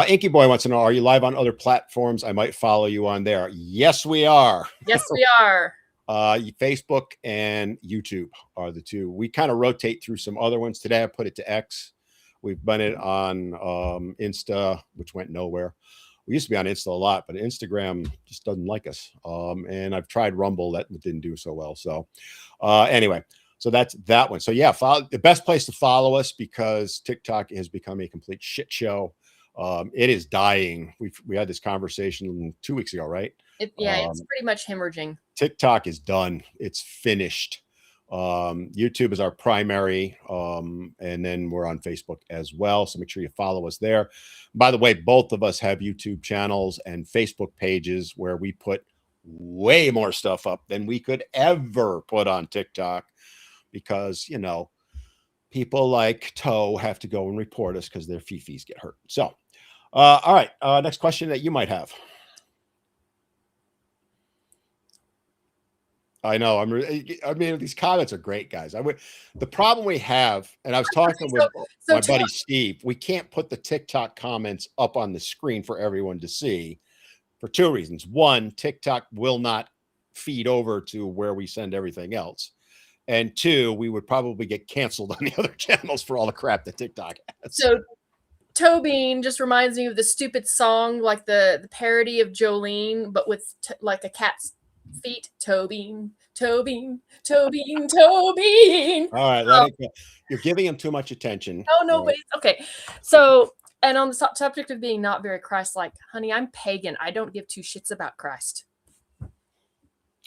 Inky Boy wants to know, are you live on other platforms? I might follow you on there. Yes, we are. Yes, we are. Facebook and YouTube are the two. We kind of rotate through some other ones. Today I put it to X. We've been it on Insta, which went nowhere. We used to be on Insta a lot, but Instagram just doesn't like us. And I've tried Rumble. That didn't do so well. So anyway, so that's that one. So yeah, the best place to follow us, because TikTok has become a complete shit show. It is dying. We had this conversation 2 weeks ago, right? It's pretty much hemorrhaging. TikTok is done. It's finished. YouTube is our primary, and then we're on Facebook as well. So make sure you follow us there. By the way, both of us have YouTube channels and Facebook pages where we put way more stuff up than we could ever put on TikTok, because people like Toe have to go and report us because their fifis get hurt. So all right, next question that you might have. I know. I mean, these comments are great, guys. The problem we have, and I was talking with my buddy Steve, we can't put the TikTok comments up on the screen for everyone to see for two reasons. One, TikTok will not feed over to where we send everything else. And two, we would probably get canceled on the other channels for all the crap that TikTok has. So Toe Bean just reminds me of the stupid song, like the parody of Jolene, but with like a cat's feet. Toe Bean, Toe Bean, Toe Bean, Toe Bean. All right, let it go. You're giving him too much attention. No, but it's okay. So, and on the subject of being not very Christ-like, honey, I'm pagan. I don't give two shits about Christ.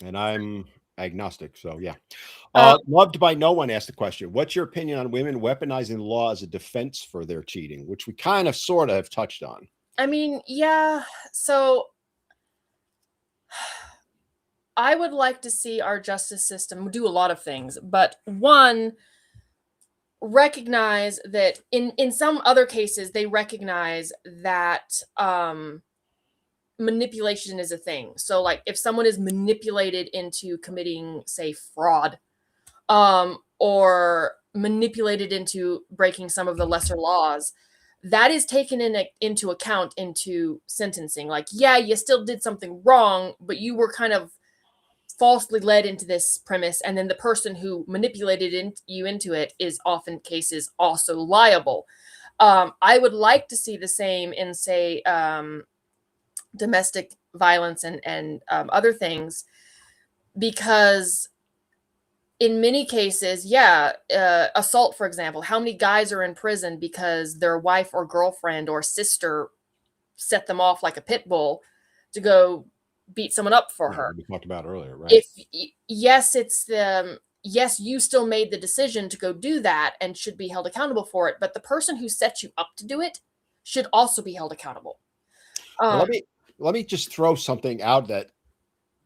And I'm agnostic, so yeah. Loved by No One asked the question, what's your opinion on women weaponizing the law as a defense for their cheating, which we kind of sort of have touched on. I mean, yeah, so I would like to see our justice system do a lot of things, but one, recognize that in some other cases, they recognize that manipulation is a thing. So like if someone is manipulated into committing, say, fraud, or manipulated into breaking some of the lesser laws, that is taken into account into sentencing. Like, yeah, you still did something wrong, but you were kind of falsely led into this premise, and then the person who manipulated you into it is often cases also liable. I would like to see the same in, say, domestic violence and other things, because in many cases, assault, for example, how many guys are in prison because their wife or girlfriend or sister set them off like a pit bull to go beat someone up for her? We talked about earlier, right? Yes, it's the yes, you still made the decision to go do that and should be held accountable for it, but the person who set you up to do it should also be held accountable. Well, Um, let me just throw something out that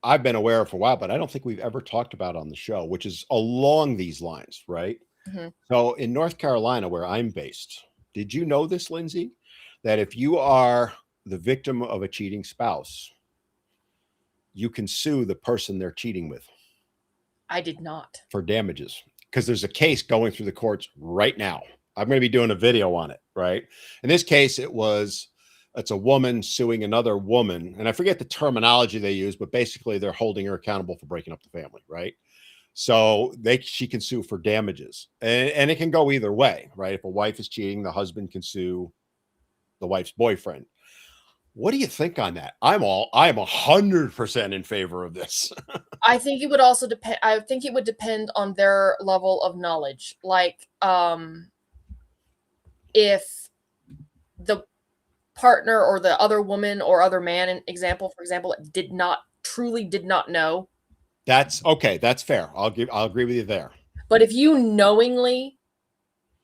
I've been aware of for a while, but I don't think we've ever talked about on the show, which is along these lines, right? mhm. So in North Carolina, where I'm based, did you know this, Lindsay? That if you are the victim of a cheating spouse, you can sue the person they're cheating with I did not. for damages because there's a case going through the courts right now. I'm going to be doing a video on it, right? In this case, it's a woman suing another woman, and I forget the terminology they use, but basically they're holding her accountable for breaking up the family, right? So she can sue for damages, and it can go either way, right? If a wife is cheating, the husband can sue the wife's boyfriend. What do you think on that? I am 100% in favor of this. I think it would also depend. I think it would depend on their level of knowledge. Like, if the partner or the other woman or other man, for example, did not know. That's okay. That's fair. I'll agree with you there. But if you knowingly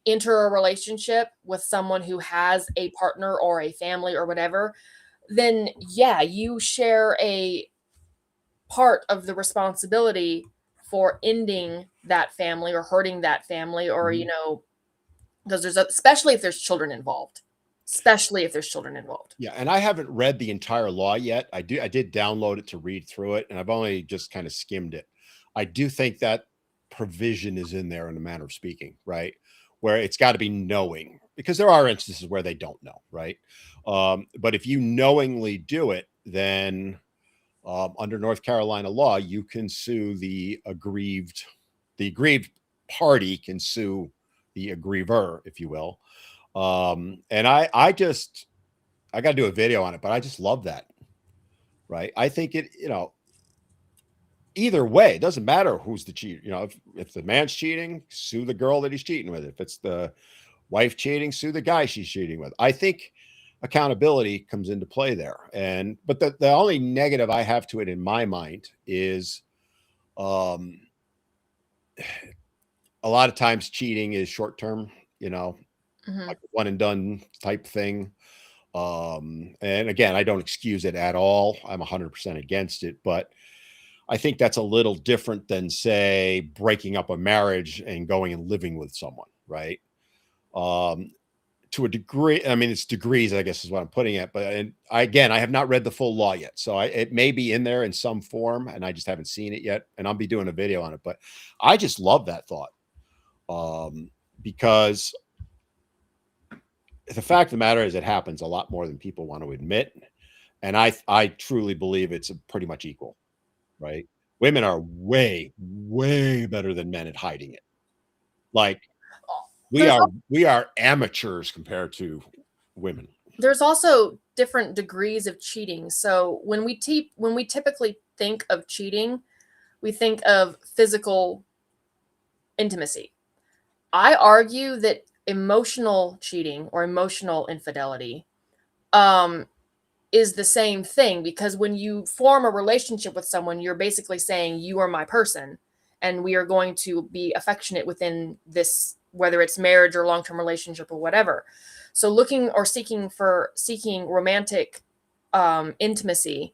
enter a relationship with someone who has a partner or a family or whatever, then yeah, you share a part of the responsibility for ending that family or hurting that family, or Mhm. because especially if there's children involved. Especially if there's children involved. Yeah, and I haven't read the entire law yet. I did download it to read through it, and I've only just kind of skimmed it. I do think that provision is in there in a manner of speaking, right? Where it's got to be knowing, because there are instances where they don't know, right? But if you knowingly do it, then under North Carolina law, you can sue the aggrieved party can sue the aggriever, if you will. And I got to do a video on it, but I just love that. Right. I think either way, it doesn't matter who's the cheater. If the man's cheating, sue the girl that he's cheating with. If it's the wife cheating, sue the guy she's cheating with. I think accountability comes into play there. But the only negative I have to it in my mind is um, a lot of times cheating is short term, Mhm. like one and done type thing. And again, I don't excuse it at all. I'm 100% against it, but I think that's a little different than, say, breaking up a marriage and going and living with someone, right? Um, to a degree, I mean, it's degrees, I guess is what I'm putting it. But again, I have not read the full law yet, so it may be in there in some form, and I just haven't seen it yet. And I'll be doing a video on it. But I just love that thought because the fact of the matter is, it happens a lot more than people want to admit, and I truly believe it's pretty much equal, right? Women are way better than men at hiding it. Like There's we are amateurs compared to women. there's also different degrees of cheating. So when we typically think of cheating, we think of physical intimacy. I argue that emotional cheating or emotional infidelity um, is the same thing, because when you form a relationship with someone, you're basically saying you are my person and we are going to be affectionate within this, whether it's marriage or long-term relationship or whatever. So seeking romantic intimacy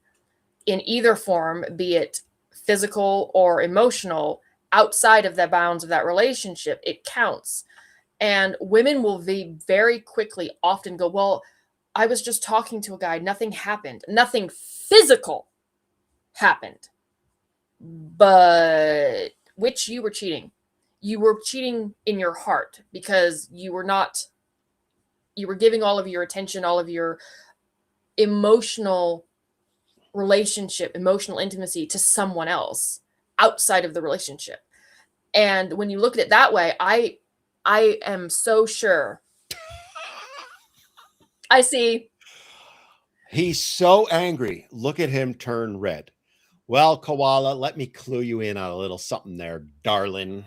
in either form, be it physical or emotional, outside of the bounds of that relationship, it counts. And women will be very quickly often go, well, I was just talking to a guy, nothing happened, nothing physical happened. But which you were cheating. You were cheating in your heart because you were giving all of your attention, all of your emotional emotional intimacy to someone else outside of the relationship. And when you look at it that way, I am so sure. I see. He's so angry. Look at him turn red. Well, Koala, let me clue you in on a little something there, darling.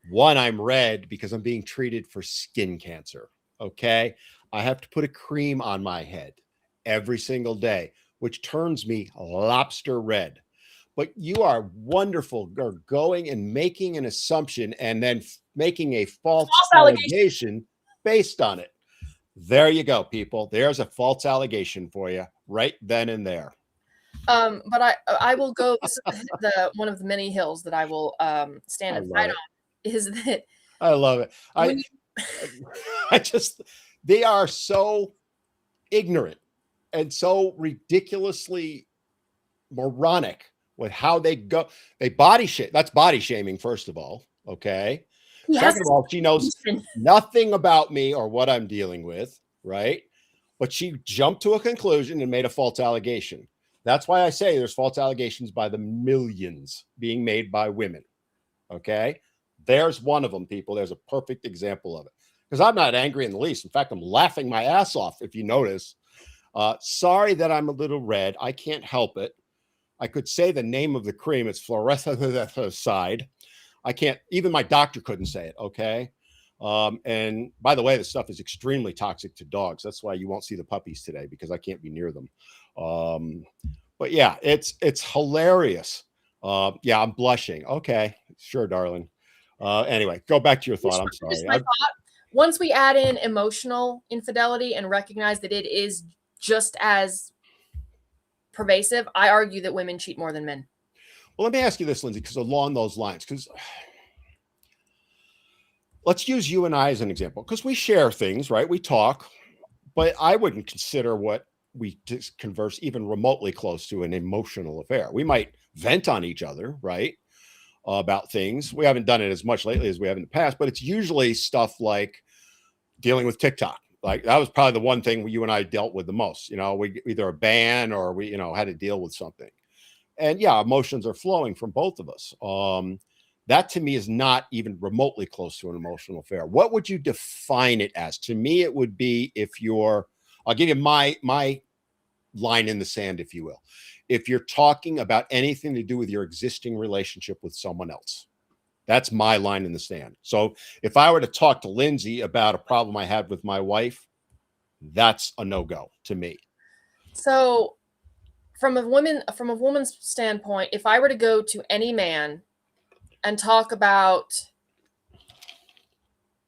One, I'm red because I'm being treated for skin cancer. Okay. I have to put a cream on my head every single day, which turns me lobster red. but you are wonderful going and making an assumption and then making a false allegation. allegation based on it. There you go, people. There's a false allegation for you right then and there. But I will go. This is the one of the many hills that I will stand I and love fight it. on. Is that I love it. when you, I just, they are so ignorant and so ridiculously moronic with how they go. They body shame. That's body shaming, first of all. Okay. he has Second of all, she knows this nothing about me or what I'm dealing with. Right. But she jumped to a conclusion and made a false allegation. That's why I say there's false allegations by the millions being made by women. Okay. There's one of them, people. There's a perfect example of it. Because I'm not angry in the least. In fact, I'm laughing my ass off, if you notice. Sorry that I'm a little red. I can't help it. I could say the name of the cream. It's fluorescent. I can't, even my doctor couldn't say it. Okay. And by the way, the stuff is extremely toxic to dogs. That's why you won't see the puppies today, because I can't be near them. But yeah, it's hilarious. Yeah, I'm blushing. Okay. Sure, darling. Anyway, go back to your thought. I'm sorry. my thought. Once we add in emotional infidelity and recognize that it is just as pervasive, I argue that women cheat more than men. Well, let me ask you this, Lindsay, because along those lines, because let's use you and I as an example, because we share things, right? We talk, but I wouldn't consider what we just converse even remotely close to an emotional affair. We might vent on each other, right? About things. We haven't done it as much lately as we have in the past, but it's usually stuff like dealing with TikTok. Like that was probably the one thing you and I dealt with the most. You know, we either a ban or we, had to deal with something. And yeah, emotions are flowing from both of us. That to me is not even remotely close to an emotional affair. What would you define it as? To me, it would be if you're, I'll give you my line in the sand, if you will. If you're talking about anything to do with your existing relationship with someone else, that's my line in the sand. So if I were to talk to Lindsay about a problem I had with my wife, that's a no-go to me. So from a woman's standpoint, if I were to go to any man and talk about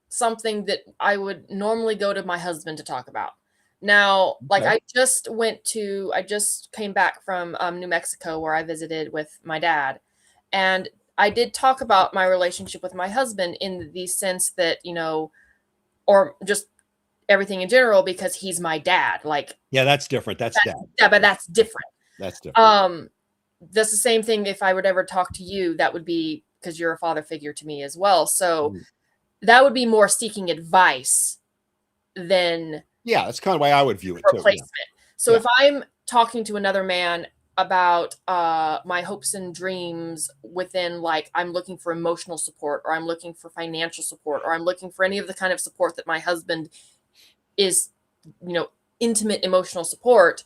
something that I would normally go to my husband to talk about. Now, like Okay. I just came back from New Mexico where I visited with my dad. And I did talk about my relationship with my husband in the sense that, or just everything in general, because he's my dad. Like, Yeah, that's different. That's dad. yeah, but that's different. That's different. That's the same thing. If I would ever talk to you, that would be because you're a father figure to me as well. So that would be more seeking advice than Yeah, that's kind of the way I would view it too. replacement. So if I'm talking to another man about my hopes and dreams within, like, I'm looking for emotional support, or I'm looking for financial support, or I'm looking for any of the kind of support that my husband is, intimate emotional support,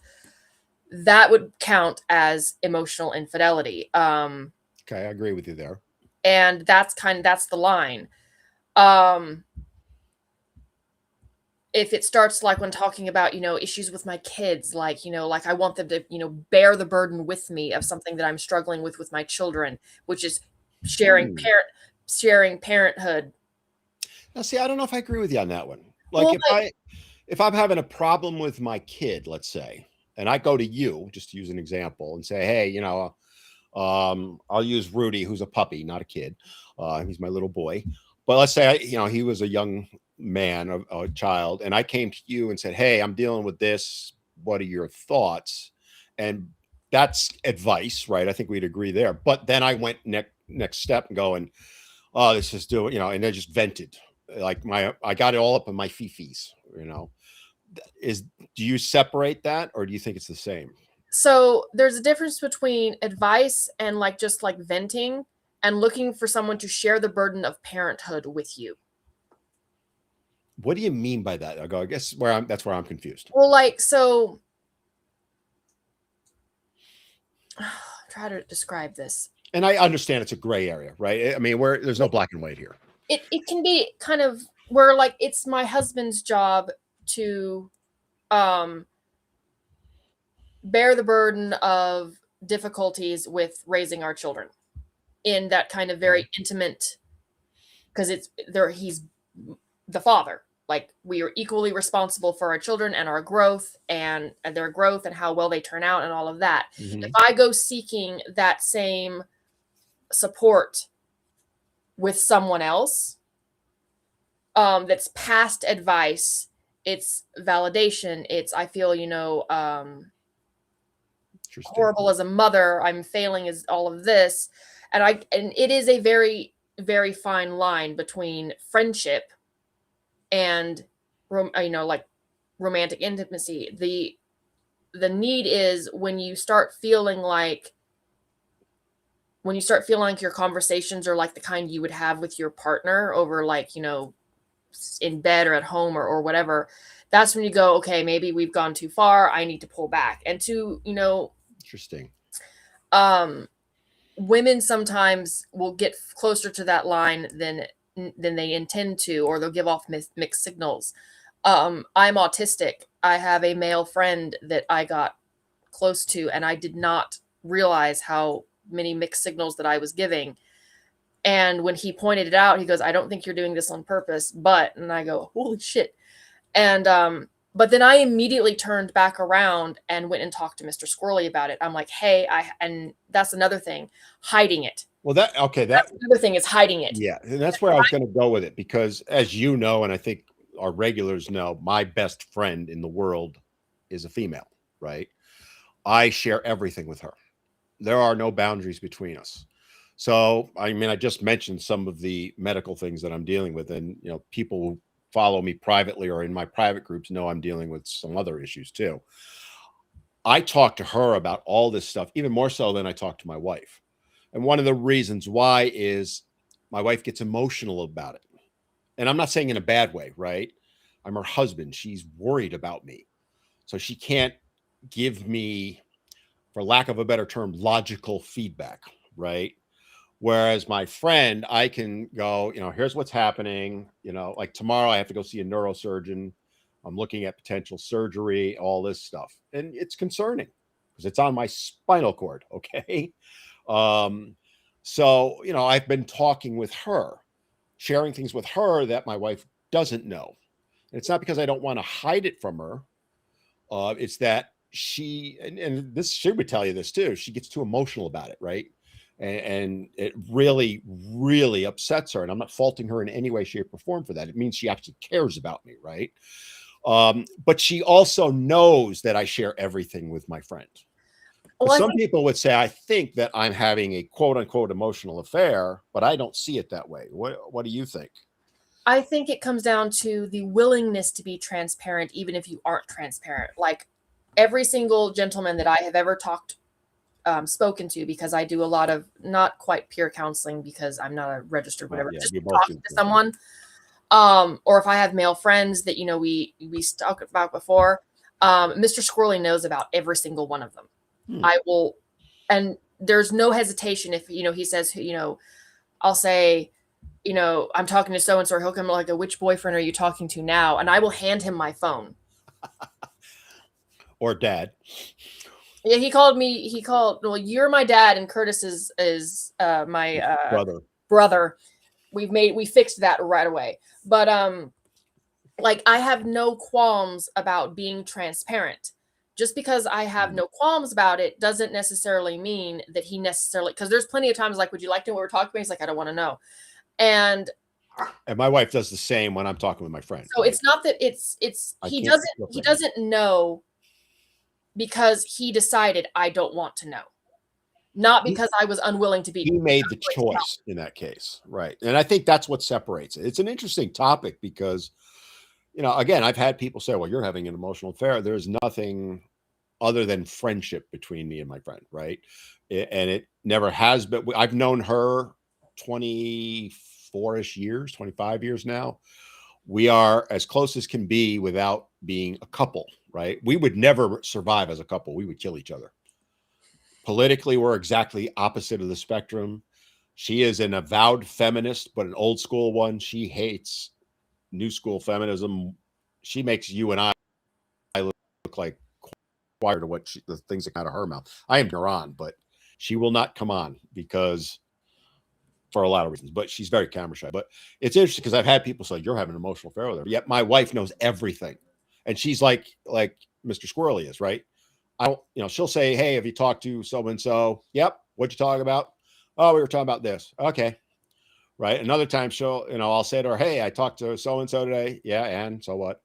that would count as emotional infidelity. Okay, I agree with you there. And that's the line. If it starts like when talking about, issues with my kids, like, like I want them to, bear the burden with me of something that I'm struggling with my children, which is sharing parenthood. Now, see, I don't know if I agree with you on that one. Like, if I'm having a problem with my kid, let's say, and I go to you, just to use an example, and say, hey, I'll use Rudy, who's a puppy, not a kid. He's my little boy. But let's say, he was a young man, a child, and I came to you and said, hey, I'm dealing with this. What are your thoughts? And that's advice, right? I think we'd agree there. But then I went next step and going, oh, this is doing, and I just vented. Like I got it all up in my fifis, do you separate that, or do you think it's the same? So there's a difference between advice and just venting and looking for someone to share the burden of parenthood with you. What do you mean by that? I guess that's where I'm confused. Well, so try to describe this. And I understand it's a gray area, right? I mean, there's no black and white here. It can be kind of where it's my husband's job to bear the burden of difficulties with raising our children in that kind of very intimate, because it's there, he's the father. Like, we are equally responsible for our children and our growth and their growth and how well they turn out and all of that. If I go seeking that same support with someone else, that's past advice, it's validation, it's, I feel, horrible as a mother, I'm failing as all of this. And it is a very, very fine line between friendship and like romantic intimacy. The need is when you start feeling like your conversations are like the kind you would have with your partner over, like, in bed or at home or whatever. That's when you go, okay, maybe we've gone too far, I need to pull back. And to Interesting. Women sometimes will get closer to that line than they intend to, or they'll give off mixed signals. I'm autistic. I have a male friend that I got close to, and I did not realize how many mixed signals that I was giving. And when he pointed it out, he goes, I don't think you're doing this on purpose, and I go, holy shit. And but then I immediately turned back around and went and talked to Mr. Squirrely about it. I'm like, hey, and that's another thing, hiding it. Well, that's another thing, is hiding it. Yeah, and that's where I was going to go with it, because as you know, and I think our regulars know, my best friend in the world is a female, right? I share everything with her. There are no boundaries between us. So, I mean, I just mentioned some of the medical things that I'm dealing with, and people who follow me privately or in my private groups know I'm dealing with some other issues too. I talk to her about all this stuff, even more so than I talk to my wife. And one of the reasons why is my wife gets emotional about it. And I'm not saying in a bad way, right? I'm her husband. She's worried about me. So she can't give me, for lack of a better term, logical feedback, right? Whereas my friend, I can go, here's what's happening. Like tomorrow I have to go see a neurosurgeon. I'm looking at potential surgery, all this stuff. And it's concerning because it's on my spinal cord. Okay. So, I've been talking with her, sharing things with her that my wife doesn't know. And it's not because I don't want to hide it from her. It's that she, and this, she would tell you this too, she gets too emotional about it, right? And it really, really upsets her. And I'm not faulting her in any way, shape, or form for that. It means she actually cares about me, right? But she also knows that I share everything with my friend. Well, some people would say, I think that I'm having a quote unquote emotional affair, but I don't see it that way. What do you think? I think it comes down to the willingness to be transparent, even if you aren't transparent. Like, every single gentleman that I have ever spoken to, because I do a lot of not quite peer counseling because I'm not a registered whatever, just talking to someone. Or if I have male friends that, we talked about before, Mr. Squirrely knows about every single one of them. I will, and there's no hesitation if, he says, I'll say, I'm talking to so-and-so, he'll come like, which boyfriend are you talking to now? And I will hand him my phone. Or dad. Yeah, well, you're my dad, and Curtis is my brother. We fixed that right away. But like, I have no qualms about being transparent. Just because I have no qualms about it doesn't necessarily mean that he necessarily, because there's plenty of times like, would you like to know what we're talking about? He's like, I don't want to know. And my wife does the same when I'm talking with my friend. So it's not that he doesn't know because he decided I don't want to know. Not because I was unwilling to be. He made the choice in that case. Right. And I think that's what separates it. It's an interesting topic because, again, I've had people say, well, you're having an emotional affair. There's nothing other than friendship between me and my friend. Right. And it never has been. I've known her 24-ish years, 25 years now. We are as close as can be without being a couple. Right. We would never survive as a couple. We would kill each other. Politically, we're exactly opposite of the spectrum. She is an avowed feminist, but an old school one. She hates new school feminism. She makes you and I look like wired to the things that come out of her mouth. I am her on, but she will not come on because for a lot of reasons, but she's very camera shy. But it's interesting because I've had people say, you're having an emotional affair with her. Yet my wife knows everything. And she's like Mr. Squirrel is, right? I don't, she'll say, hey, have you talked to so-and-so? Yep. What'd you talk about? Oh, we were talking about this. Okay. Right. Another time I'll say to her, hey, I talked to so-and-so today. Yeah. And so what,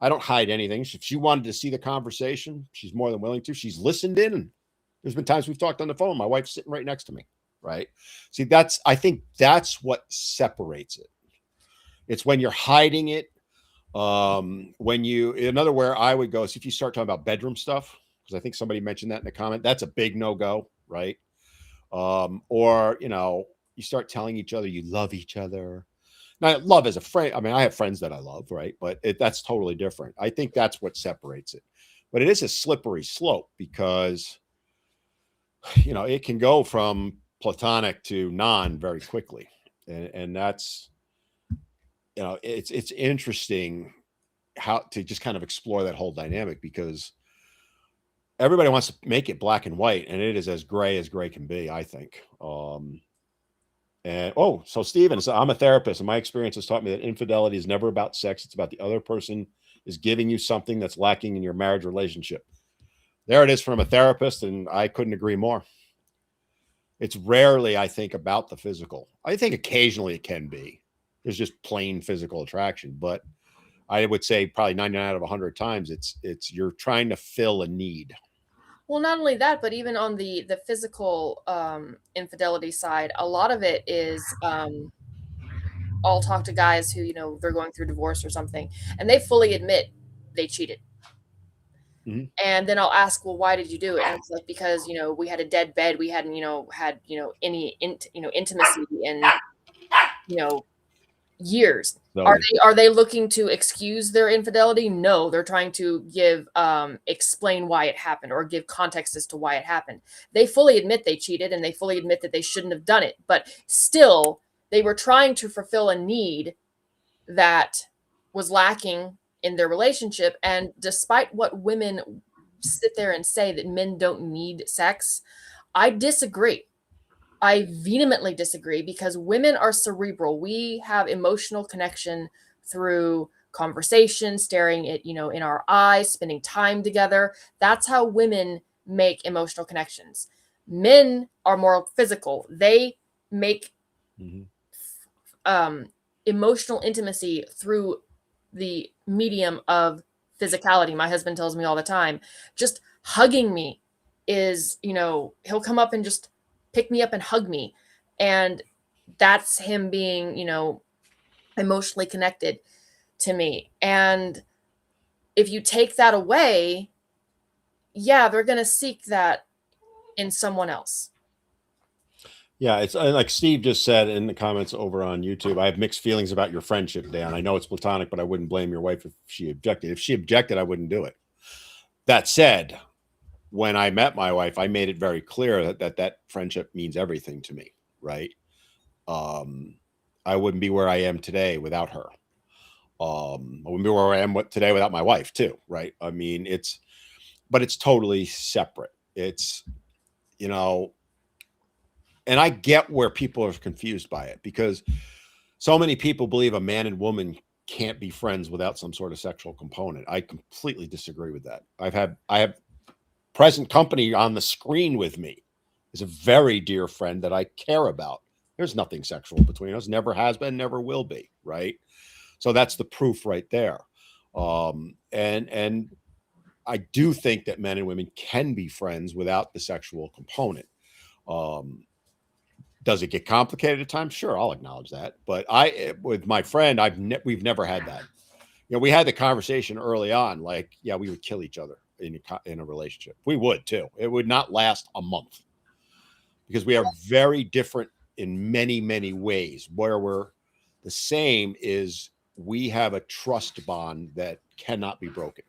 I don't hide anything. If she wanted to see the conversation, she's more than willing to. She's listened in. And there's been times we've talked on the phone. My wife's sitting right next to me. Right. See, I think that's what separates it. It's when you're hiding it. Another where I would go is if you start talking about bedroom stuff, because I think somebody mentioned that in the comment, that's a big no-go, right? Or, you start telling each other you love each other. Now, love as a friend, I mean, I have friends that I love, right? But that's totally different. I think that's what separates it. But it is a slippery slope because, it can go from platonic to non very quickly. And that's, it's interesting how to just kind of explore that whole dynamic because everybody wants to make it black and white, and it is as gray can be, I think. So Steven, I'm a therapist, and my experience has taught me that infidelity is never about sex. It's about the other person is giving you something that's lacking in your marriage relationship. There it is from a therapist, and I couldn't agree more. It's rarely, I think, about the physical. I think occasionally it can be. There's just plain physical attraction, but I would say probably 99 out of 100 times it's you're trying to fill a need. Well, not only that, but even on the physical infidelity side, a lot of it is I'll talk to guys who, they're going through divorce or something, and they fully admit they cheated. Mm-hmm. And then I'll ask, well, why did you do it? And it's like, because, we had a dead bed. We hadn't, had, any, intimacy in, years. So, Are they looking to excuse their infidelity? No, they're trying to explain why it happened or give context as to why it happened. They fully admit they cheated and they fully admit that they shouldn't have done it, but still they were trying to fulfill a need that was lacking in their relationship. And despite what women sit there and say that men don't need sex, I disagree. I vehemently disagree because women are cerebral. We have emotional connection through conversation, staring at, in our eyes, spending time together. That's how women make emotional connections. Men are more physical. They make emotional intimacy through the medium of physicality. My husband tells me all the time, just hugging me is, he'll come up and just pick me up and hug me. And that's him being, emotionally connected to me. And if you take that away, yeah, they're going to seek that in someone else. Yeah, it's like Steve just said in the comments over on YouTube. I have mixed feelings about your friendship, Dan. I know it's platonic, but I wouldn't blame your wife if she objected. If she objected, I wouldn't do it. That said, when I met my wife, I made it very clear that friendship means everything to me, right? I wouldn't be where I am today without her. I wouldn't be where I am today without my wife too, right? I mean, but it's totally separate. It's, and I get where people are confused by it because so many people believe a man and woman can't be friends without some sort of sexual component. I completely disagree with that. I have present company on the screen with me is a very dear friend that I care about. There's nothing sexual between us, never has been, never will be, right? So that's the proof right there. And I do think that men and women can be friends without the sexual component. Does it get complicated at times? Sure, I'll acknowledge that. But with my friend, we've never had that. We had the conversation early on, like, yeah, we would kill each other in a relationship. We would too. It would not last a month because we are very different in many, many ways. Where we're the same is we have a trust bond that cannot be broken.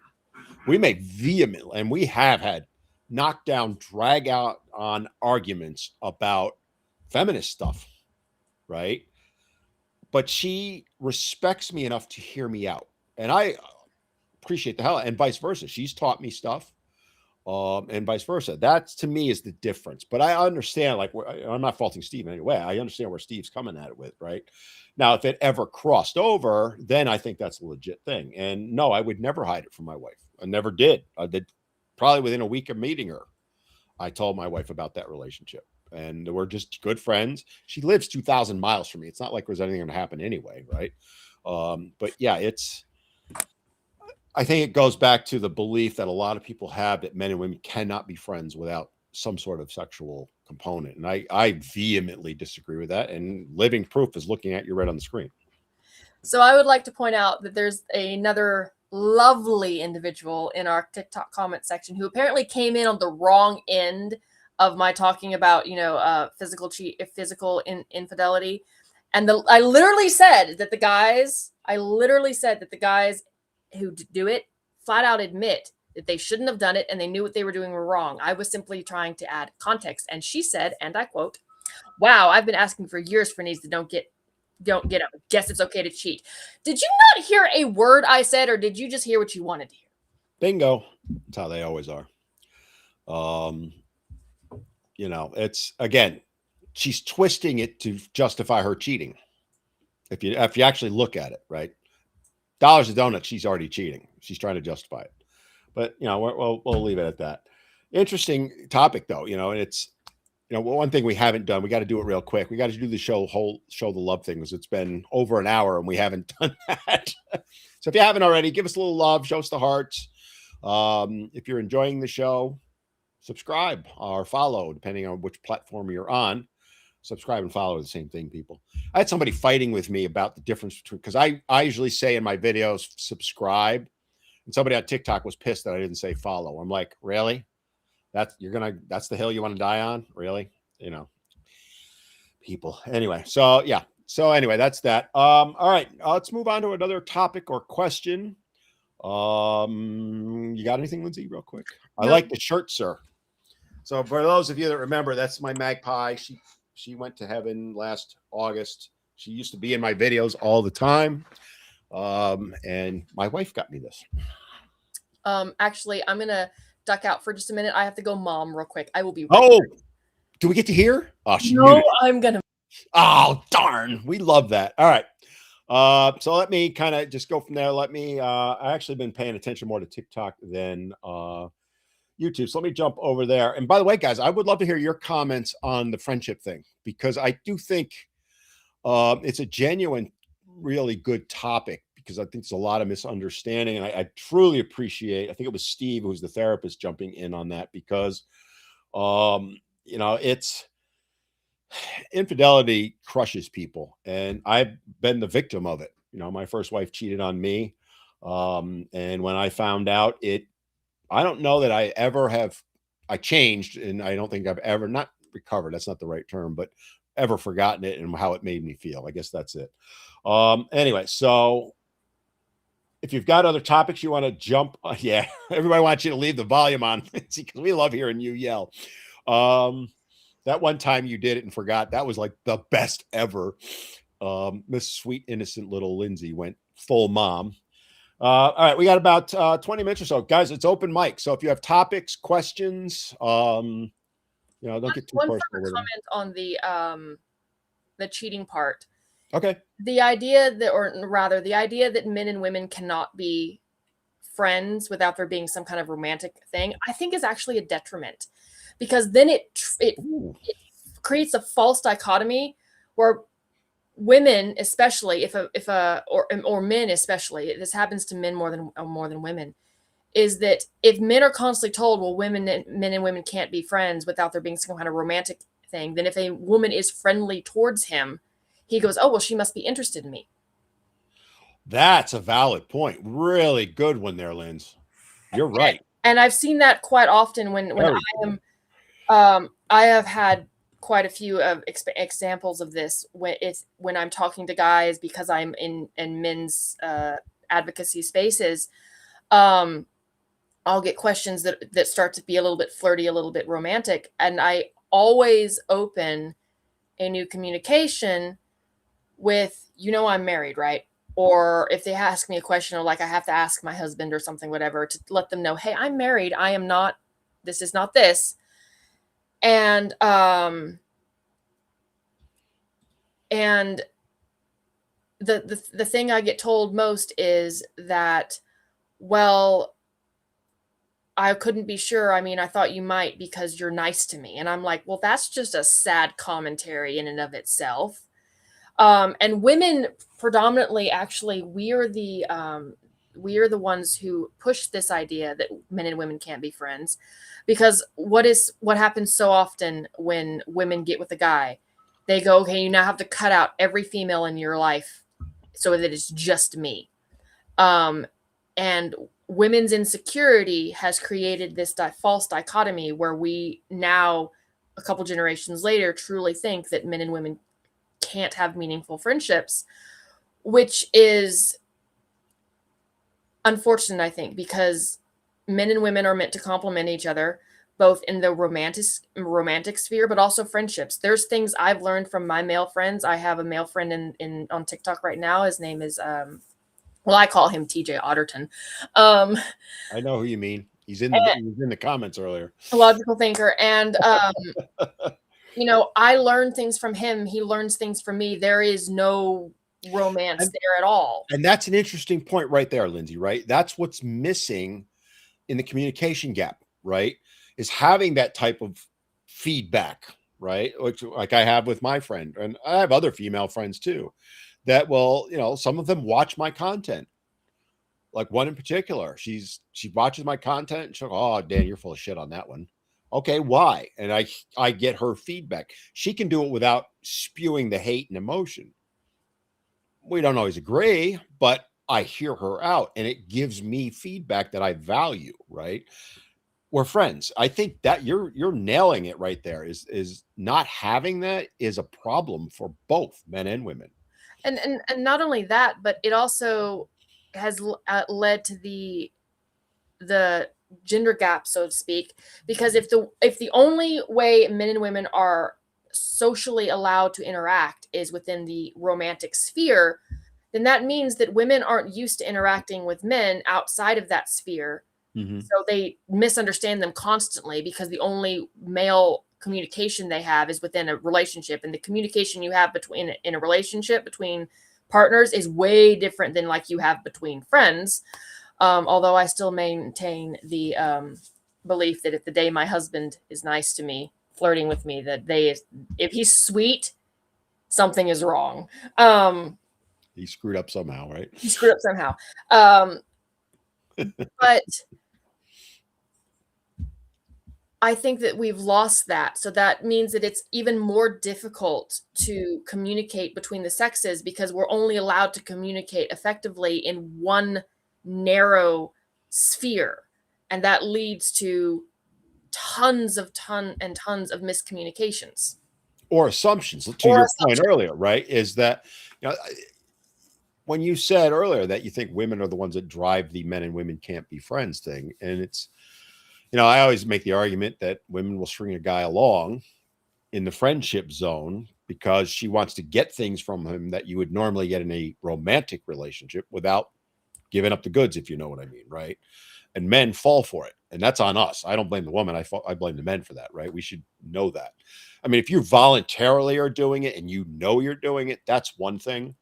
We may vehemently, and we have had knockdown, drag out on arguments about feminist stuff, right? But she respects me enough to hear me out. And I appreciate the hell, and vice versa. She's taught me stuff. and vice versa. That to me is the difference. But I understand, like, I'm not faulting Steve in any way. I understand where Steve's coming at it with, right? Now, if it ever crossed over, then I think that's a legit thing. And no, I would never hide it from my wife. I never did. I did probably within a week of meeting her. I told my wife about that relationship. And we're just good friends. She lives 2,000 miles from me. It's not like there's anything going to happen anyway, right? But yeah, I think it goes back to the belief that a lot of people have that men and women cannot be friends without some sort of sexual component. And I vehemently disagree with that. And living proof is looking at you right on the screen. So I would like to point out that there's another lovely individual in our TikTok comment section who apparently came in on the wrong end of my talking about, physical infidelity. And I literally said that the guys who do it flat out admit that they shouldn't have done it and they knew what they were doing were wrong. I was simply trying to add context. And she said, and I quote, "Wow, I've been asking for years for needs that don't get up. Guess it's okay to cheat." Did you not hear a word I said, or did you just hear what you wanted to hear? Bingo. That's how they always are. It's, again, she's twisting it to justify her cheating. If you actually look at it, right? Dollars a donut, she's already cheating. She's trying to justify it. But, we'll leave it at that. Interesting topic, though, and it's, one thing we haven't done, we got to do it real quick. We got to do the show the love thing, because it's been over an hour and we haven't done that. So if you haven't already, give us a little love, show us the hearts. If you're enjoying the show, subscribe or follow, depending on which platform you're on. Subscribe and follow are the same thing, people. I had somebody fighting with me about the difference between, because I usually say in my videos, subscribe. And somebody on TikTok was pissed that I didn't say follow. I'm like, really? That's the hill you want to die on? Really? People. Anyway, so yeah. So anyway, that's that. All right. Let's move on to another topic or question. You got anything, Lindsay, real quick? No. I like the shirt, sir. So for those of you that remember, that's my magpie. She went to heaven last August. She used to be in my videos all the time. And my wife got me this. Actually, I'm going to duck out for just a minute. I have to go mom real quick. I will be right back. Do we get to hear? Oh, no, muted. I'm going to. Oh, darn. We love that. All right. So let me kind of just go from there. I actually been paying attention more to TikTok than YouTube. So let me jump over there. And by the way, guys, I would love to hear your comments on the friendship thing, because I do think it's a genuine, really good topic, because I think there's a lot of misunderstanding. And I truly appreciate, I think it was Steve, who's the therapist, jumping in on that, because, it's infidelity crushes people. And I've been the victim of it. My first wife cheated on me. And when I found out, I don't know that I changed, and I don't think I've ever, not recovered, that's not the right term, but ever forgotten it and how it made me feel. I guess that's it. Anyway, so if you've got other topics you want to jump, yeah, everybody wants you to leave the volume on, because we love hearing you yell. That one time you did it and forgot, that was like the best ever. Miss Sweet Innocent Little Lindsay went full mom. All right, we got about 20 minutes or so, guys. It's open mic, so if you have topics, questions, don't get too personal with them. Comment on the cheating part. Okay. The idea that men and women cannot be friends without there being some kind of romantic thing, I think is actually a detriment, because then it creates a false dichotomy where women, especially or men especially, this happens to men more than women, is that if men are constantly told, well, men and women can't be friends without there being some kind of romantic thing, then if a woman is friendly towards him, he goes, oh, well, she must be interested in me. That's a valid point. Really good one there, Linz. You're right. And I've seen that quite often when I have had quite a few of examples of this when I'm talking to guys, because I'm in men's advocacy spaces. I'll get questions that start to be a little bit flirty, a little bit romantic, and I always open a new communication with, I'm married, right? Or if they ask me a question, or like I have to ask my husband or something, whatever, to let them know, hey, I'm married. I am not this is not this. And the thing I get told most is that, well, I couldn't be sure. I mean, I thought you might because you're nice to me. And I'm like, well, that's just a sad commentary in and of itself. And women predominantly, actually, we are the ones who push this idea that men and women can't be friends, because what happens so often when women get with a guy, they go, okay, you now have to cut out every female in your life so that it's just me. And women's insecurity has created this false dichotomy where we now, a couple generations later, truly think that men and women can't have meaningful friendships, which is unfortunate, I think, because men and women are meant to complement each other, both in the romantic sphere, but also friendships. There's things I've learned from my male friends. I have a male friend in on TikTok right now. His name is well, I call him TJ Otterton. I know who you mean. He was in the comments earlier. A logical thinker. And I learn things from him. He learns things from me. There is no romance there at all. And that's an interesting point right there, Lindsay, right? That's what's missing in the communication gap, right? Is having that type of feedback, right? Which, like I have with my friend, and I have other female friends too, that will, some of them watch my content. Like one in particular, she watches my content and she'll go, "Oh, Dan, you're full of shit on that one." Okay, why? And I get her feedback. She can do it without spewing the hate and emotion. We don't always agree, but I hear her out and it gives me feedback that I value, right? We're friends. I think that you're nailing it right there. Is not having that is a problem for both men and women. And not only that, but it also has led to the gender gap, so to speak, because if the only way men and women are socially allowed to interact is within the romantic sphere, then that means that women aren't used to interacting with men outside of that sphere. Mm-hmm. So they misunderstand them constantly because the only male communication they have is within a relationship, and the communication you have in a relationship between partners is way different than like you have between friends. Although I still maintain the belief that if the day my husband is nice to me, flirting with me, if he's sweet, something is wrong. He screwed up somehow, right? He screwed up somehow. But I think that we've lost that. So that means that it's even more difficult to communicate between the sexes because we're only allowed to communicate effectively in one narrow sphere. And that leads to tons of miscommunications. Or assumptions, to your point earlier, right? Is that, when you said earlier that you think women are the ones that drive the men and women can't be friends thing. And it's, I always make the argument that women will string a guy along in the friendship zone because she wants to get things from him that you would normally get in a romantic relationship without giving up the goods, if you know what I mean, right? And men fall for it. And that's on us. I don't blame the woman. I blame the men for that, right? We should know that. I mean, if you voluntarily are doing it and you're doing it, that's one thing.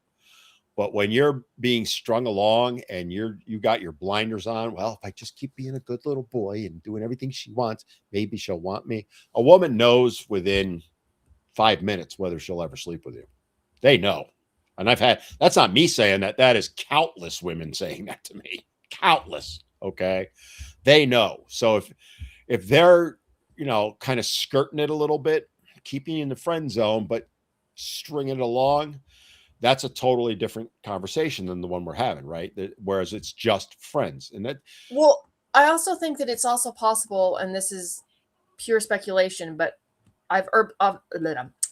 But when you're being strung along and you got your blinders on, well, if I just keep being a good little boy and doing everything she wants, maybe she'll want me. A woman knows within 5 minutes whether she'll ever sleep with you. They know. And that's not me saying that. That is countless women saying that to me. Countless. Okay. They know. So if they're, kind of skirting it a little bit, keeping you in the friend zone, but stringing it along, that's a totally different conversation than the one we're having, right? Whereas it's just friends. And that. Well, I also think that it's also possible, and this is pure speculation, but I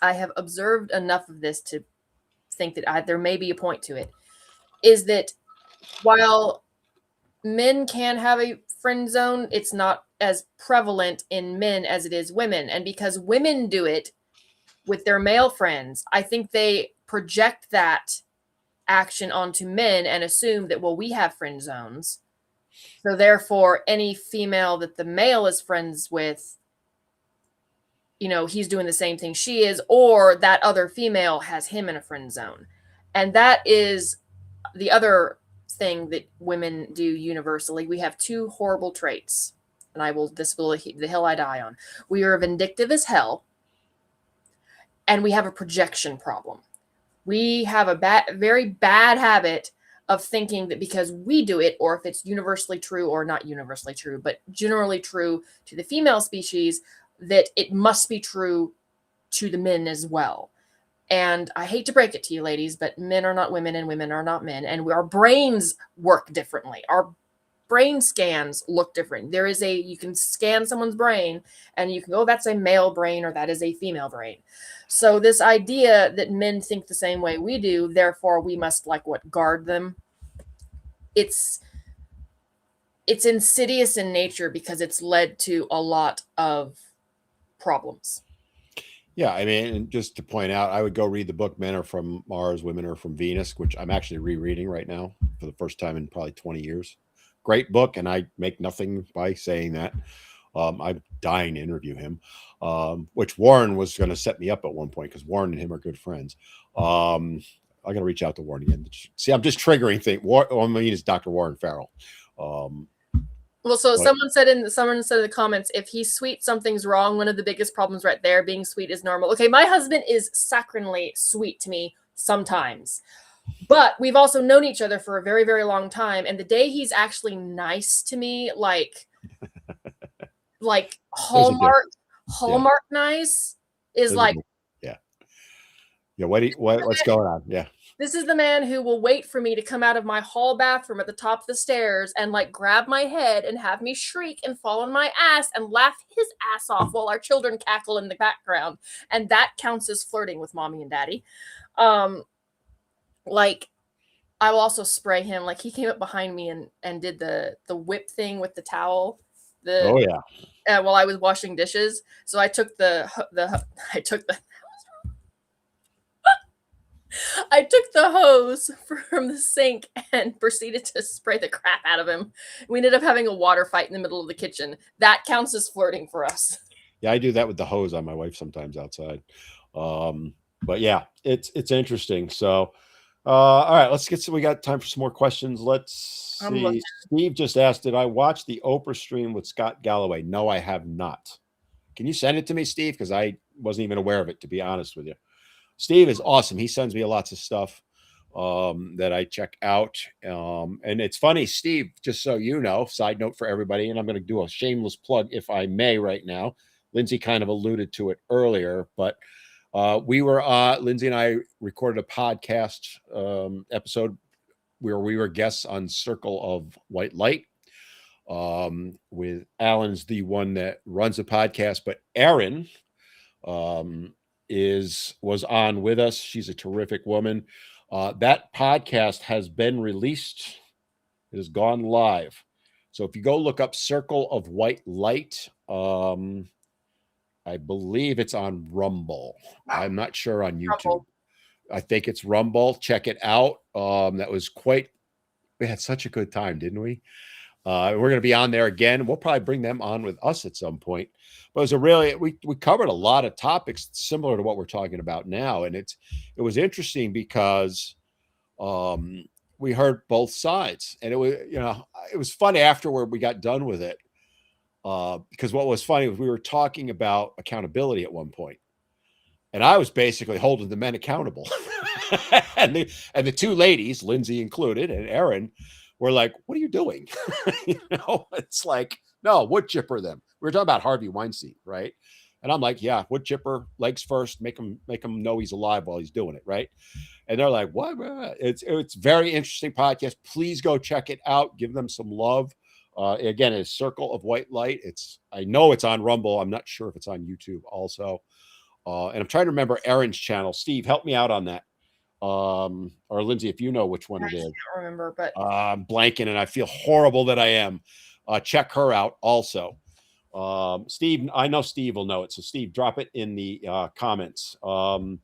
have observed enough of this to think that there may be a point to it, is that while men can have a friend zone, it's not as prevalent in men as it is women. And because women do it with their male friends, I think they project that action onto men and assume that, well, we have friend zones. So therefore, any female that the male is friends with, he's doing the same thing she is, or that other female has him in a friend zone. And that is the other thing that women do universally. We have two horrible traits, and this will the hill I die on. We are vindictive as hell, and we have a projection problem. We have a very bad habit of thinking that because we do it, or if it's universally true or not universally true, but generally true to the female species, that it must be true to the men as well. And I hate to break it to you, ladies, but men are not women and women are not men. And our brains work differently. Our brain scans look different. You can scan someone's brain and you can go, that's a male brain or that is a female brain. So this idea that men think the same way we do, therefore we must guard them. It's insidious in nature because it's led to a lot of problems. Yeah, I mean, and just to point out, I would go read the book Men Are From Mars, Women Are From Venus, which I'm actually rereading right now for the first time in probably 20 years. Great book, and I make nothing by saying that. I'm dying to interview him, which Warren was going to set me up at one point because Warren and him are good friends. I got to reach out to Warren again. See, I'm just triggering things. I mean, it's Dr. Warren Farrell. Well, so someone said in the comments, if he's sweet, something's wrong. One of the biggest problems right there, being sweet is normal. Okay, my husband is saccharinely sweet to me sometimes. But we've also known each other for a very, very long time. And the day he's actually nice to me, like Hallmark nice is yeah. What's going on? Yeah. This is the man who will wait for me to come out of my hall bathroom at the top of the stairs and grab my head and have me shriek and fall on my ass and laugh his ass off while our children cackle in the background. And that counts as flirting with mommy and daddy. I will also spray him. He came up behind me and did the whip thing with the towel. Oh yeah. While I was washing dishes. So I took the hose from the sink and proceeded to spray the crap out of him. We ended up having a water fight in the middle of the kitchen. That counts as flirting for us. Yeah, I do that with the hose on my wife sometimes outside. But yeah, it's interesting. So, all right, we got time for some more questions. Let's see. Steve just asked, did I watch the Oprah stream with Scott Galloway? No, I have not. Can you send it to me, Steve? Because I wasn't even aware of it, to be honest with you. Steve is awesome. He sends me lots of stuff that I check out. And it's funny, Steve, just so you know, side note for everybody, and I'm going to do a shameless plug if I may right now. Lindsay kind of alluded to it earlier, but Lindsay and I recorded a podcast episode where we were guests on Circle of White Light with Alan's the one that runs the podcast, but Erin was on with us. She's a terrific woman. That podcast has been released. It has gone live. So if you go look up Circle of White Light, I believe it's on Rumble. I'm not sure on YouTube. Rumble. I think it's Rumble. Check it out. We had such a good time, didn't we? We're going to be on there again. We'll probably bring them on with us at some point. But it was we covered a lot of topics similar to what we're talking about now. And it was interesting because we heard both sides. And it was funny afterward we got done with it. Because what was funny was we were talking about accountability at one point. And I was basically holding the men accountable. and the two ladies, Lindsay included, and Erin, were like, what are you doing? It's like, no, wood chipper them. We were talking about Harvey Weinstein, right? And I'm like, yeah, wood chipper, legs first, make him know he's alive while he's doing it, right? And they're like, what? It's very interesting podcast. Please go check it out. Give them some love. Again, it's Circle of White Light. I know it's on Rumble. I'm not sure if it's on YouTube also. And I'm trying to remember Erin's channel. Steve, help me out on that. Or Lindsay, if you know which one it is. I can't remember, but I'm blanking and I feel horrible that I am. Check her out also. Steve, I know Steve will know it. So Steve, drop it in the comments. And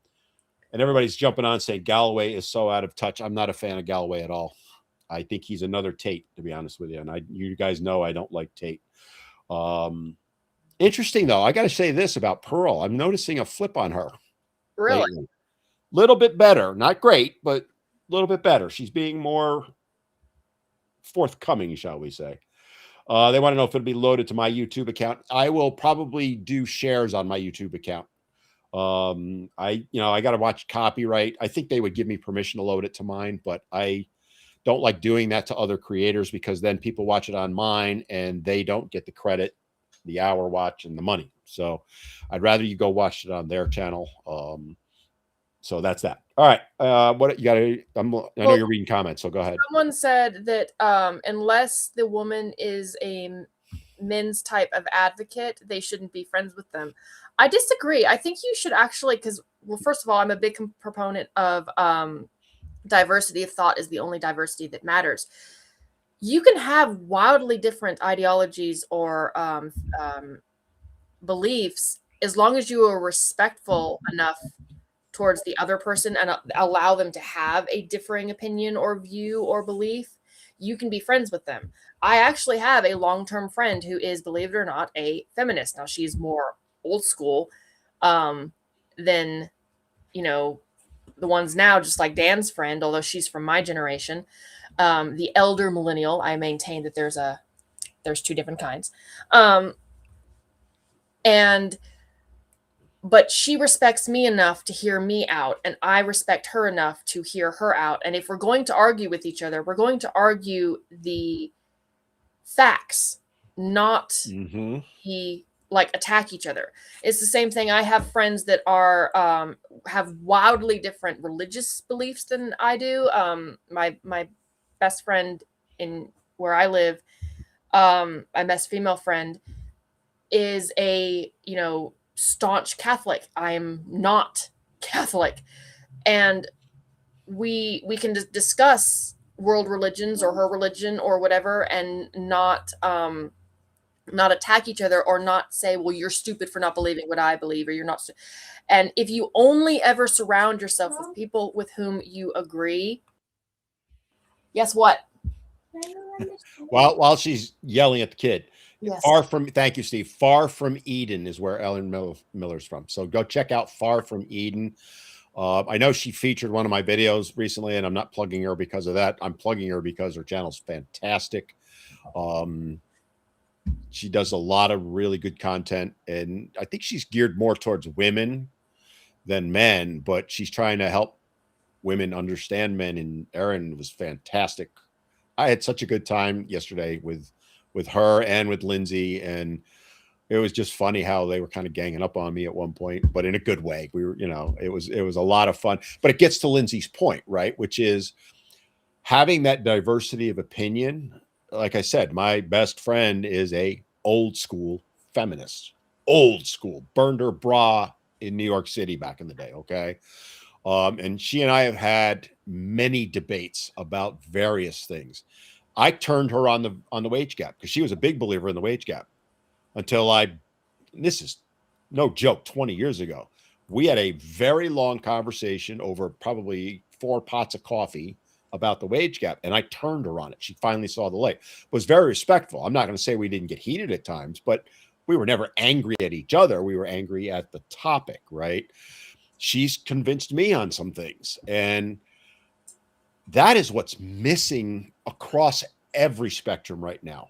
everybody's jumping on saying Galloway is so out of touch. I'm not a fan of Galloway at all. I think he's another Tate, to be honest with you. And you guys know I don't like Tate. Interesting though. I got to say this about Pearl. I'm noticing a flip on her Really? lately. Little bit better, not great, but a little bit better. She's being more forthcoming, shall we say. They want to know if it'll be loaded to my YouTube account. I will probably do shares on my YouTube account. I got to watch copyright. I think they would give me permission to load it to mine, but I don't like doing that to other creators because then people watch it on mine and they don't get the credit, the hour watch, and the money. So I'd rather you go watch it on their channel. So that's that. All right. What you got to, I know you're reading comments, so go ahead. Someone said that unless the woman is a men's type of advocate, they shouldn't be friends with them. I disagree. I think you should actually, because, well, first of all, I'm a big proponent of diversity of thought is the only diversity that matters. You can have wildly different ideologies or beliefs as long as you are respectful enough towards the other person and allow them to have a differing opinion or view or belief. You can be friends with them. I actually have a long-term friend who is, believe it or not, a feminist. Now she's more old school than, the ones now, just like Dan's friend, although she's from my generation. The elder millennial, I maintain that there's two different kinds. But she respects me enough to hear me out, and I respect her enough to hear her out. And if we're going to argue with each other, we're going to argue the facts, not attack each other. It's the same thing. I have friends that are have wildly different religious beliefs than I do. My best friend in where I live, my best female friend, is a staunch Catholic. I'm not Catholic, and we can discuss world religions or her religion or whatever, and not attack each other or not say, well, you're stupid for not believing what I believe, or you're not. And if you only ever surround yourself with people with whom you agree, guess what? While she's yelling at the kid. Yes. Thank you, Steve. Far From Eden is where Ellen Miller's from. So go check out Far From Eden. I know she featured one of my videos recently, and I'm not plugging her because of that. I'm plugging her because her channel's fantastic. She does a lot of really good content, and I think she's geared more towards women than men, but she's trying to help women understand men, and Erin was fantastic. I had such a good time yesterday with her and with Lindsay, and it was just funny how they were kind of ganging up on me at one point, but in a good way. We were, it was a lot of fun. But it gets to Lindsay's point, right? Which is having that diversity of opinion. Like I said, my best friend is a old school feminist, old school, burned her bra in New York City back in the day. Okay. And she and I have had many debates about various things. I turned her on the wage gap because she was a big believer in the wage gap until this is no joke, 20 years ago, we had a very long conversation over probably 4 pots of coffee about the wage gap. And I turned her on it. She finally saw the light. Was very respectful. I'm not going to say we didn't get heated at times, but we were never angry at each other. We were angry at the topic, right? She's convinced me on some things. And that is what's missing across every spectrum right now.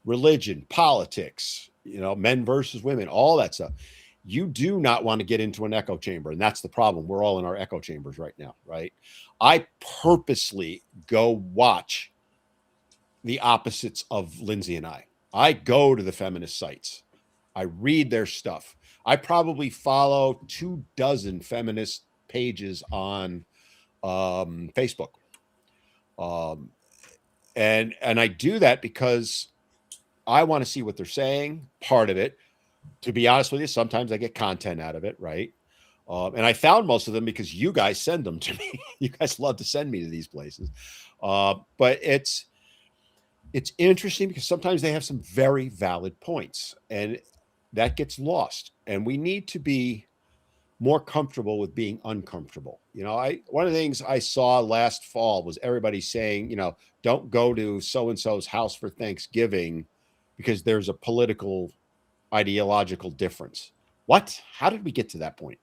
Religion, politics, men versus women, all that stuff. You do not want to get into an echo chamber. And that's the problem. We're all in our echo chambers right now, right? I purposely go watch the opposites of Lindsay and I. I go to the feminist sites. I read their stuff. I probably follow 24 feminist pages on Facebook. And I do that because I want to see what they're saying. Part of it, to be honest with you, sometimes I get content out of it, right? And I found most of them because you guys send them to me. You guys love to send me to these places. But it's interesting because sometimes they have some very valid points, and that gets lost. And we need to be more comfortable with being uncomfortable. One of the things I saw last fall was everybody saying, don't go to so and so's house for Thanksgiving because there's a political ideological difference. What? How did we get to that point?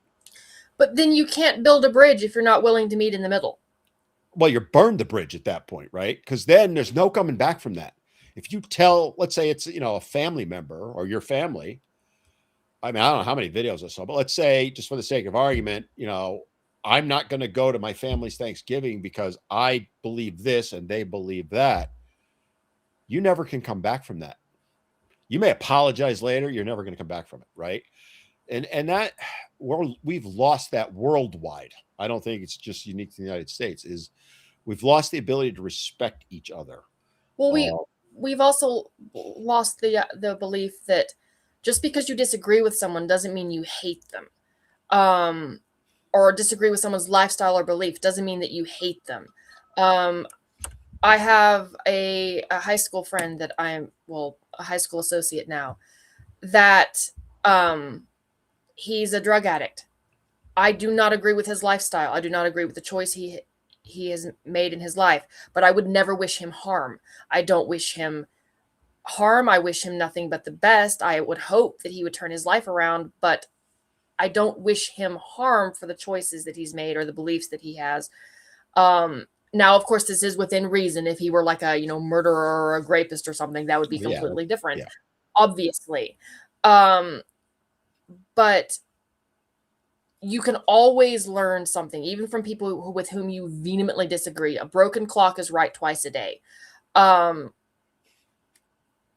But then you can't build a bridge if you're not willing to meet in the middle. Well, you're burned the bridge at that point, right? Because then there's no coming back from that. If you tell, let's say it's, a family member or your family, I mean, I don't know how many videos I saw, but let's say, just for the sake of argument, I'm not going to go to my family's Thanksgiving because I believe this and they believe that. You never can come back from that. You may apologize later. You're never going to come back from it, right? And that we've lost that worldwide. I don't think it's just unique to the United States. Is we've lost the ability to respect each other. Well, we've also lost the belief that just because you disagree with someone doesn't mean you hate them, or disagree with someone's lifestyle or belief doesn't mean that you hate them. I have a high school friend that a high school associate now, that he's a drug addict. I do not agree with his lifestyle. I do not agree with the choice he has made in his life, but I would never wish him harm. I don't wish him harm. I wish him nothing but the best. I would hope that he would turn his life around, but I don't wish him harm for the choices that he's made or the beliefs that he has. Now, of course, this is within reason. If he were like a, murderer or a rapist or something, that would be completely different, obviously. But you can always learn something, even from people with whom you vehemently disagree. A broken clock is right twice a day.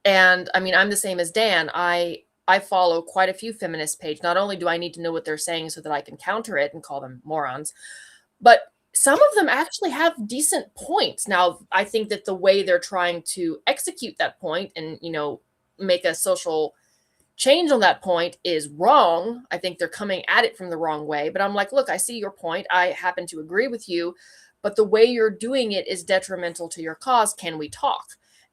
And I mean, I'm the same as Dan. I follow quite a few feminist pages. Not only do I need to know what they're saying so that I can counter it and call them morons, but some of them actually have decent points. Now, I think that the way they're trying to execute that point and, make a social change on that point is wrong. I think they're coming at it from the wrong way. But I'm like, look, I see your point. I happen to agree with you. But the way you're doing it is detrimental to your cause. Can we talk?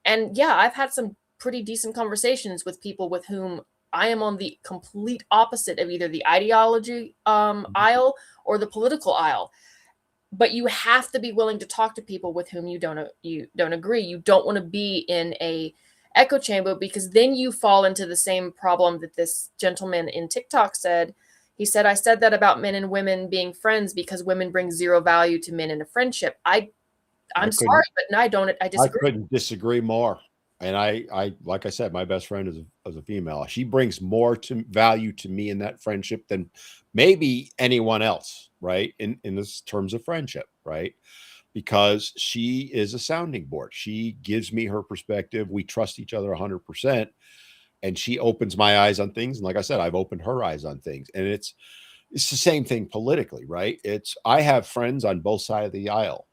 And yeah, I've had some pretty decent conversations with people with whom I am on the complete opposite of either the ideology aisle or the political aisle. But you have to be willing to talk to people with whom you don't agree. You don't want to be in a echo chamber, because then you fall into the same problem that this gentleman in TikTok said. He said, I said that about men and women being friends because women bring zero value to men in a friendship. I'm sorry, but no, I disagree. I couldn't disagree more. And I like I said, my best friend is a female. She brings more to value to me in that friendship than maybe anyone else, right? In this terms of friendship, right? Because she is a sounding board. She gives me her perspective. We trust each other 100%. And she opens my eyes on things. And like I said, I've opened her eyes on things. And it's the same thing politically, right? I have friends on both sides of the aisle.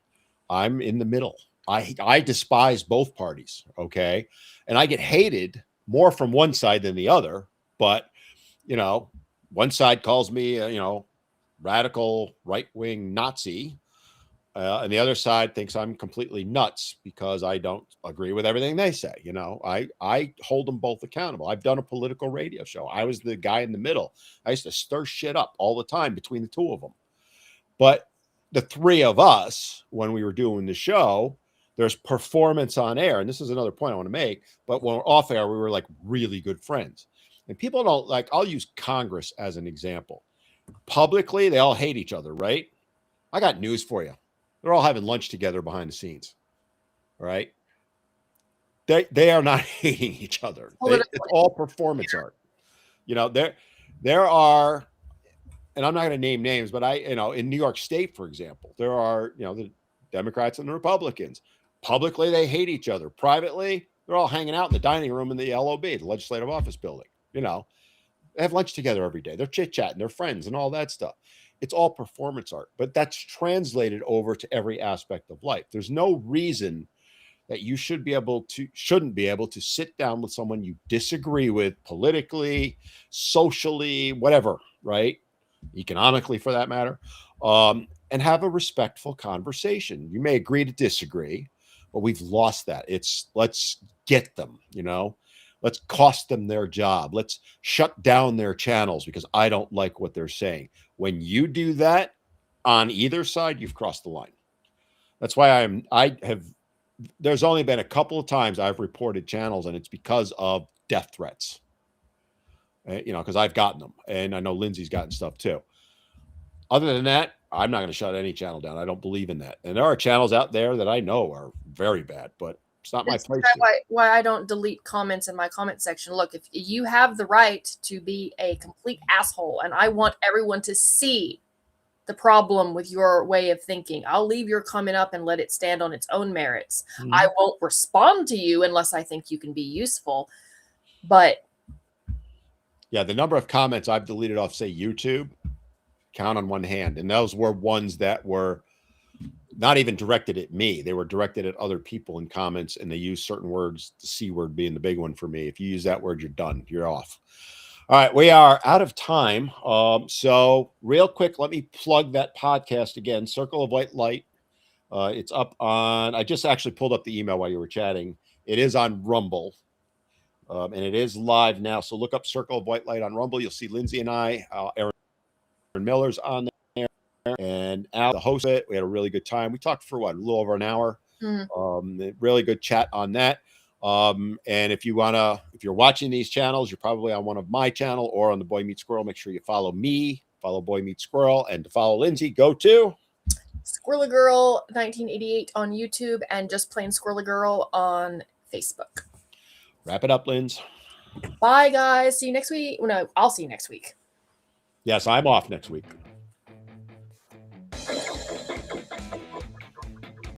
I'm in the middle. I despise both parties, okay? And I get hated more from one side than the other. But, one side calls me, radical right-wing Nazi. And the other side thinks I'm completely nuts because I don't agree with everything they say. I hold them both accountable. I've done a political radio show. I was the guy in the middle. I used to stir shit up all the time between the two of them. But the three of us, when we were doing the show, there's performance on air. And this is another point I want to make. But when we're off air, we were like really good friends. And people don't like, I'll use Congress as an example. Publicly, they all hate each other, right? I got news for you. They're all having lunch together behind the scenes. All right. They are not hating each other. It's all performance art. There are, and I'm not going to name names, but in New York State, for example, there are, the Democrats and the Republicans. Publicly, they hate each other. Privately, they're all hanging out in the dining room in the LOB, the Legislative Office Building. They have lunch together every day. They're chit-chatting, they're friends and all that stuff. It's all performance art, but that's translated over to every aspect of life. There's no reason that you shouldn't be able to sit down with someone you disagree with politically, socially, whatever, right? Economically, for that matter, and have a respectful conversation. You may agree to disagree, but we've lost that. It's let's get them, Let's cost them their job. Let's shut down their channels because I don't like what they're saying. When you do that on either side, you've crossed the line. That's why there's only been a couple of times I've reported channels, and it's because of death threats. Because I've gotten them, and I know Lindsay's gotten stuff too. Other than that, I'm not going to shut any channel down. I don't believe in that. And there are channels out there that I know are very bad, but it's not my place. Why I don't delete comments in my comment section. Look, if you have the right to be a complete asshole, and I want everyone to see the problem with your way of thinking, I'll leave your comment up and let it stand on its own merits. Mm-hmm. I won't respond to you unless I think you can be useful. But yeah, the number of comments I've deleted off, say, YouTube, count on one hand. And those were ones that were not even directed at me. They were directed at other people in comments, and they used certain words, the C word being the big one for me. If you use that word, you're done. You're off. All right, we are out of time. So real quick, let me plug that podcast again, Circle of White Light. It's up on, I just actually pulled up the email while you were chatting. It is on Rumble, and it is live now. So look up Circle of White Light on Rumble. You'll see Lindsay and I, Aaron Miller's on there, and Al, the host of it. We had a really good time. We talked for a little over an hour. Really good chat on that. And if you're watching these channels, you're probably on one of my channel or on the Boy Meets Squirrel. Make sure you follow me, follow Boy Meets Squirrel, and to follow Lindsay, go to Squirrel Girl 1988 on YouTube and just plain Squirrel Girl on Facebook. Wrap it up, Linz. Bye, guys. See you next week. No, I'll see you next week. Yes, I'm off next week.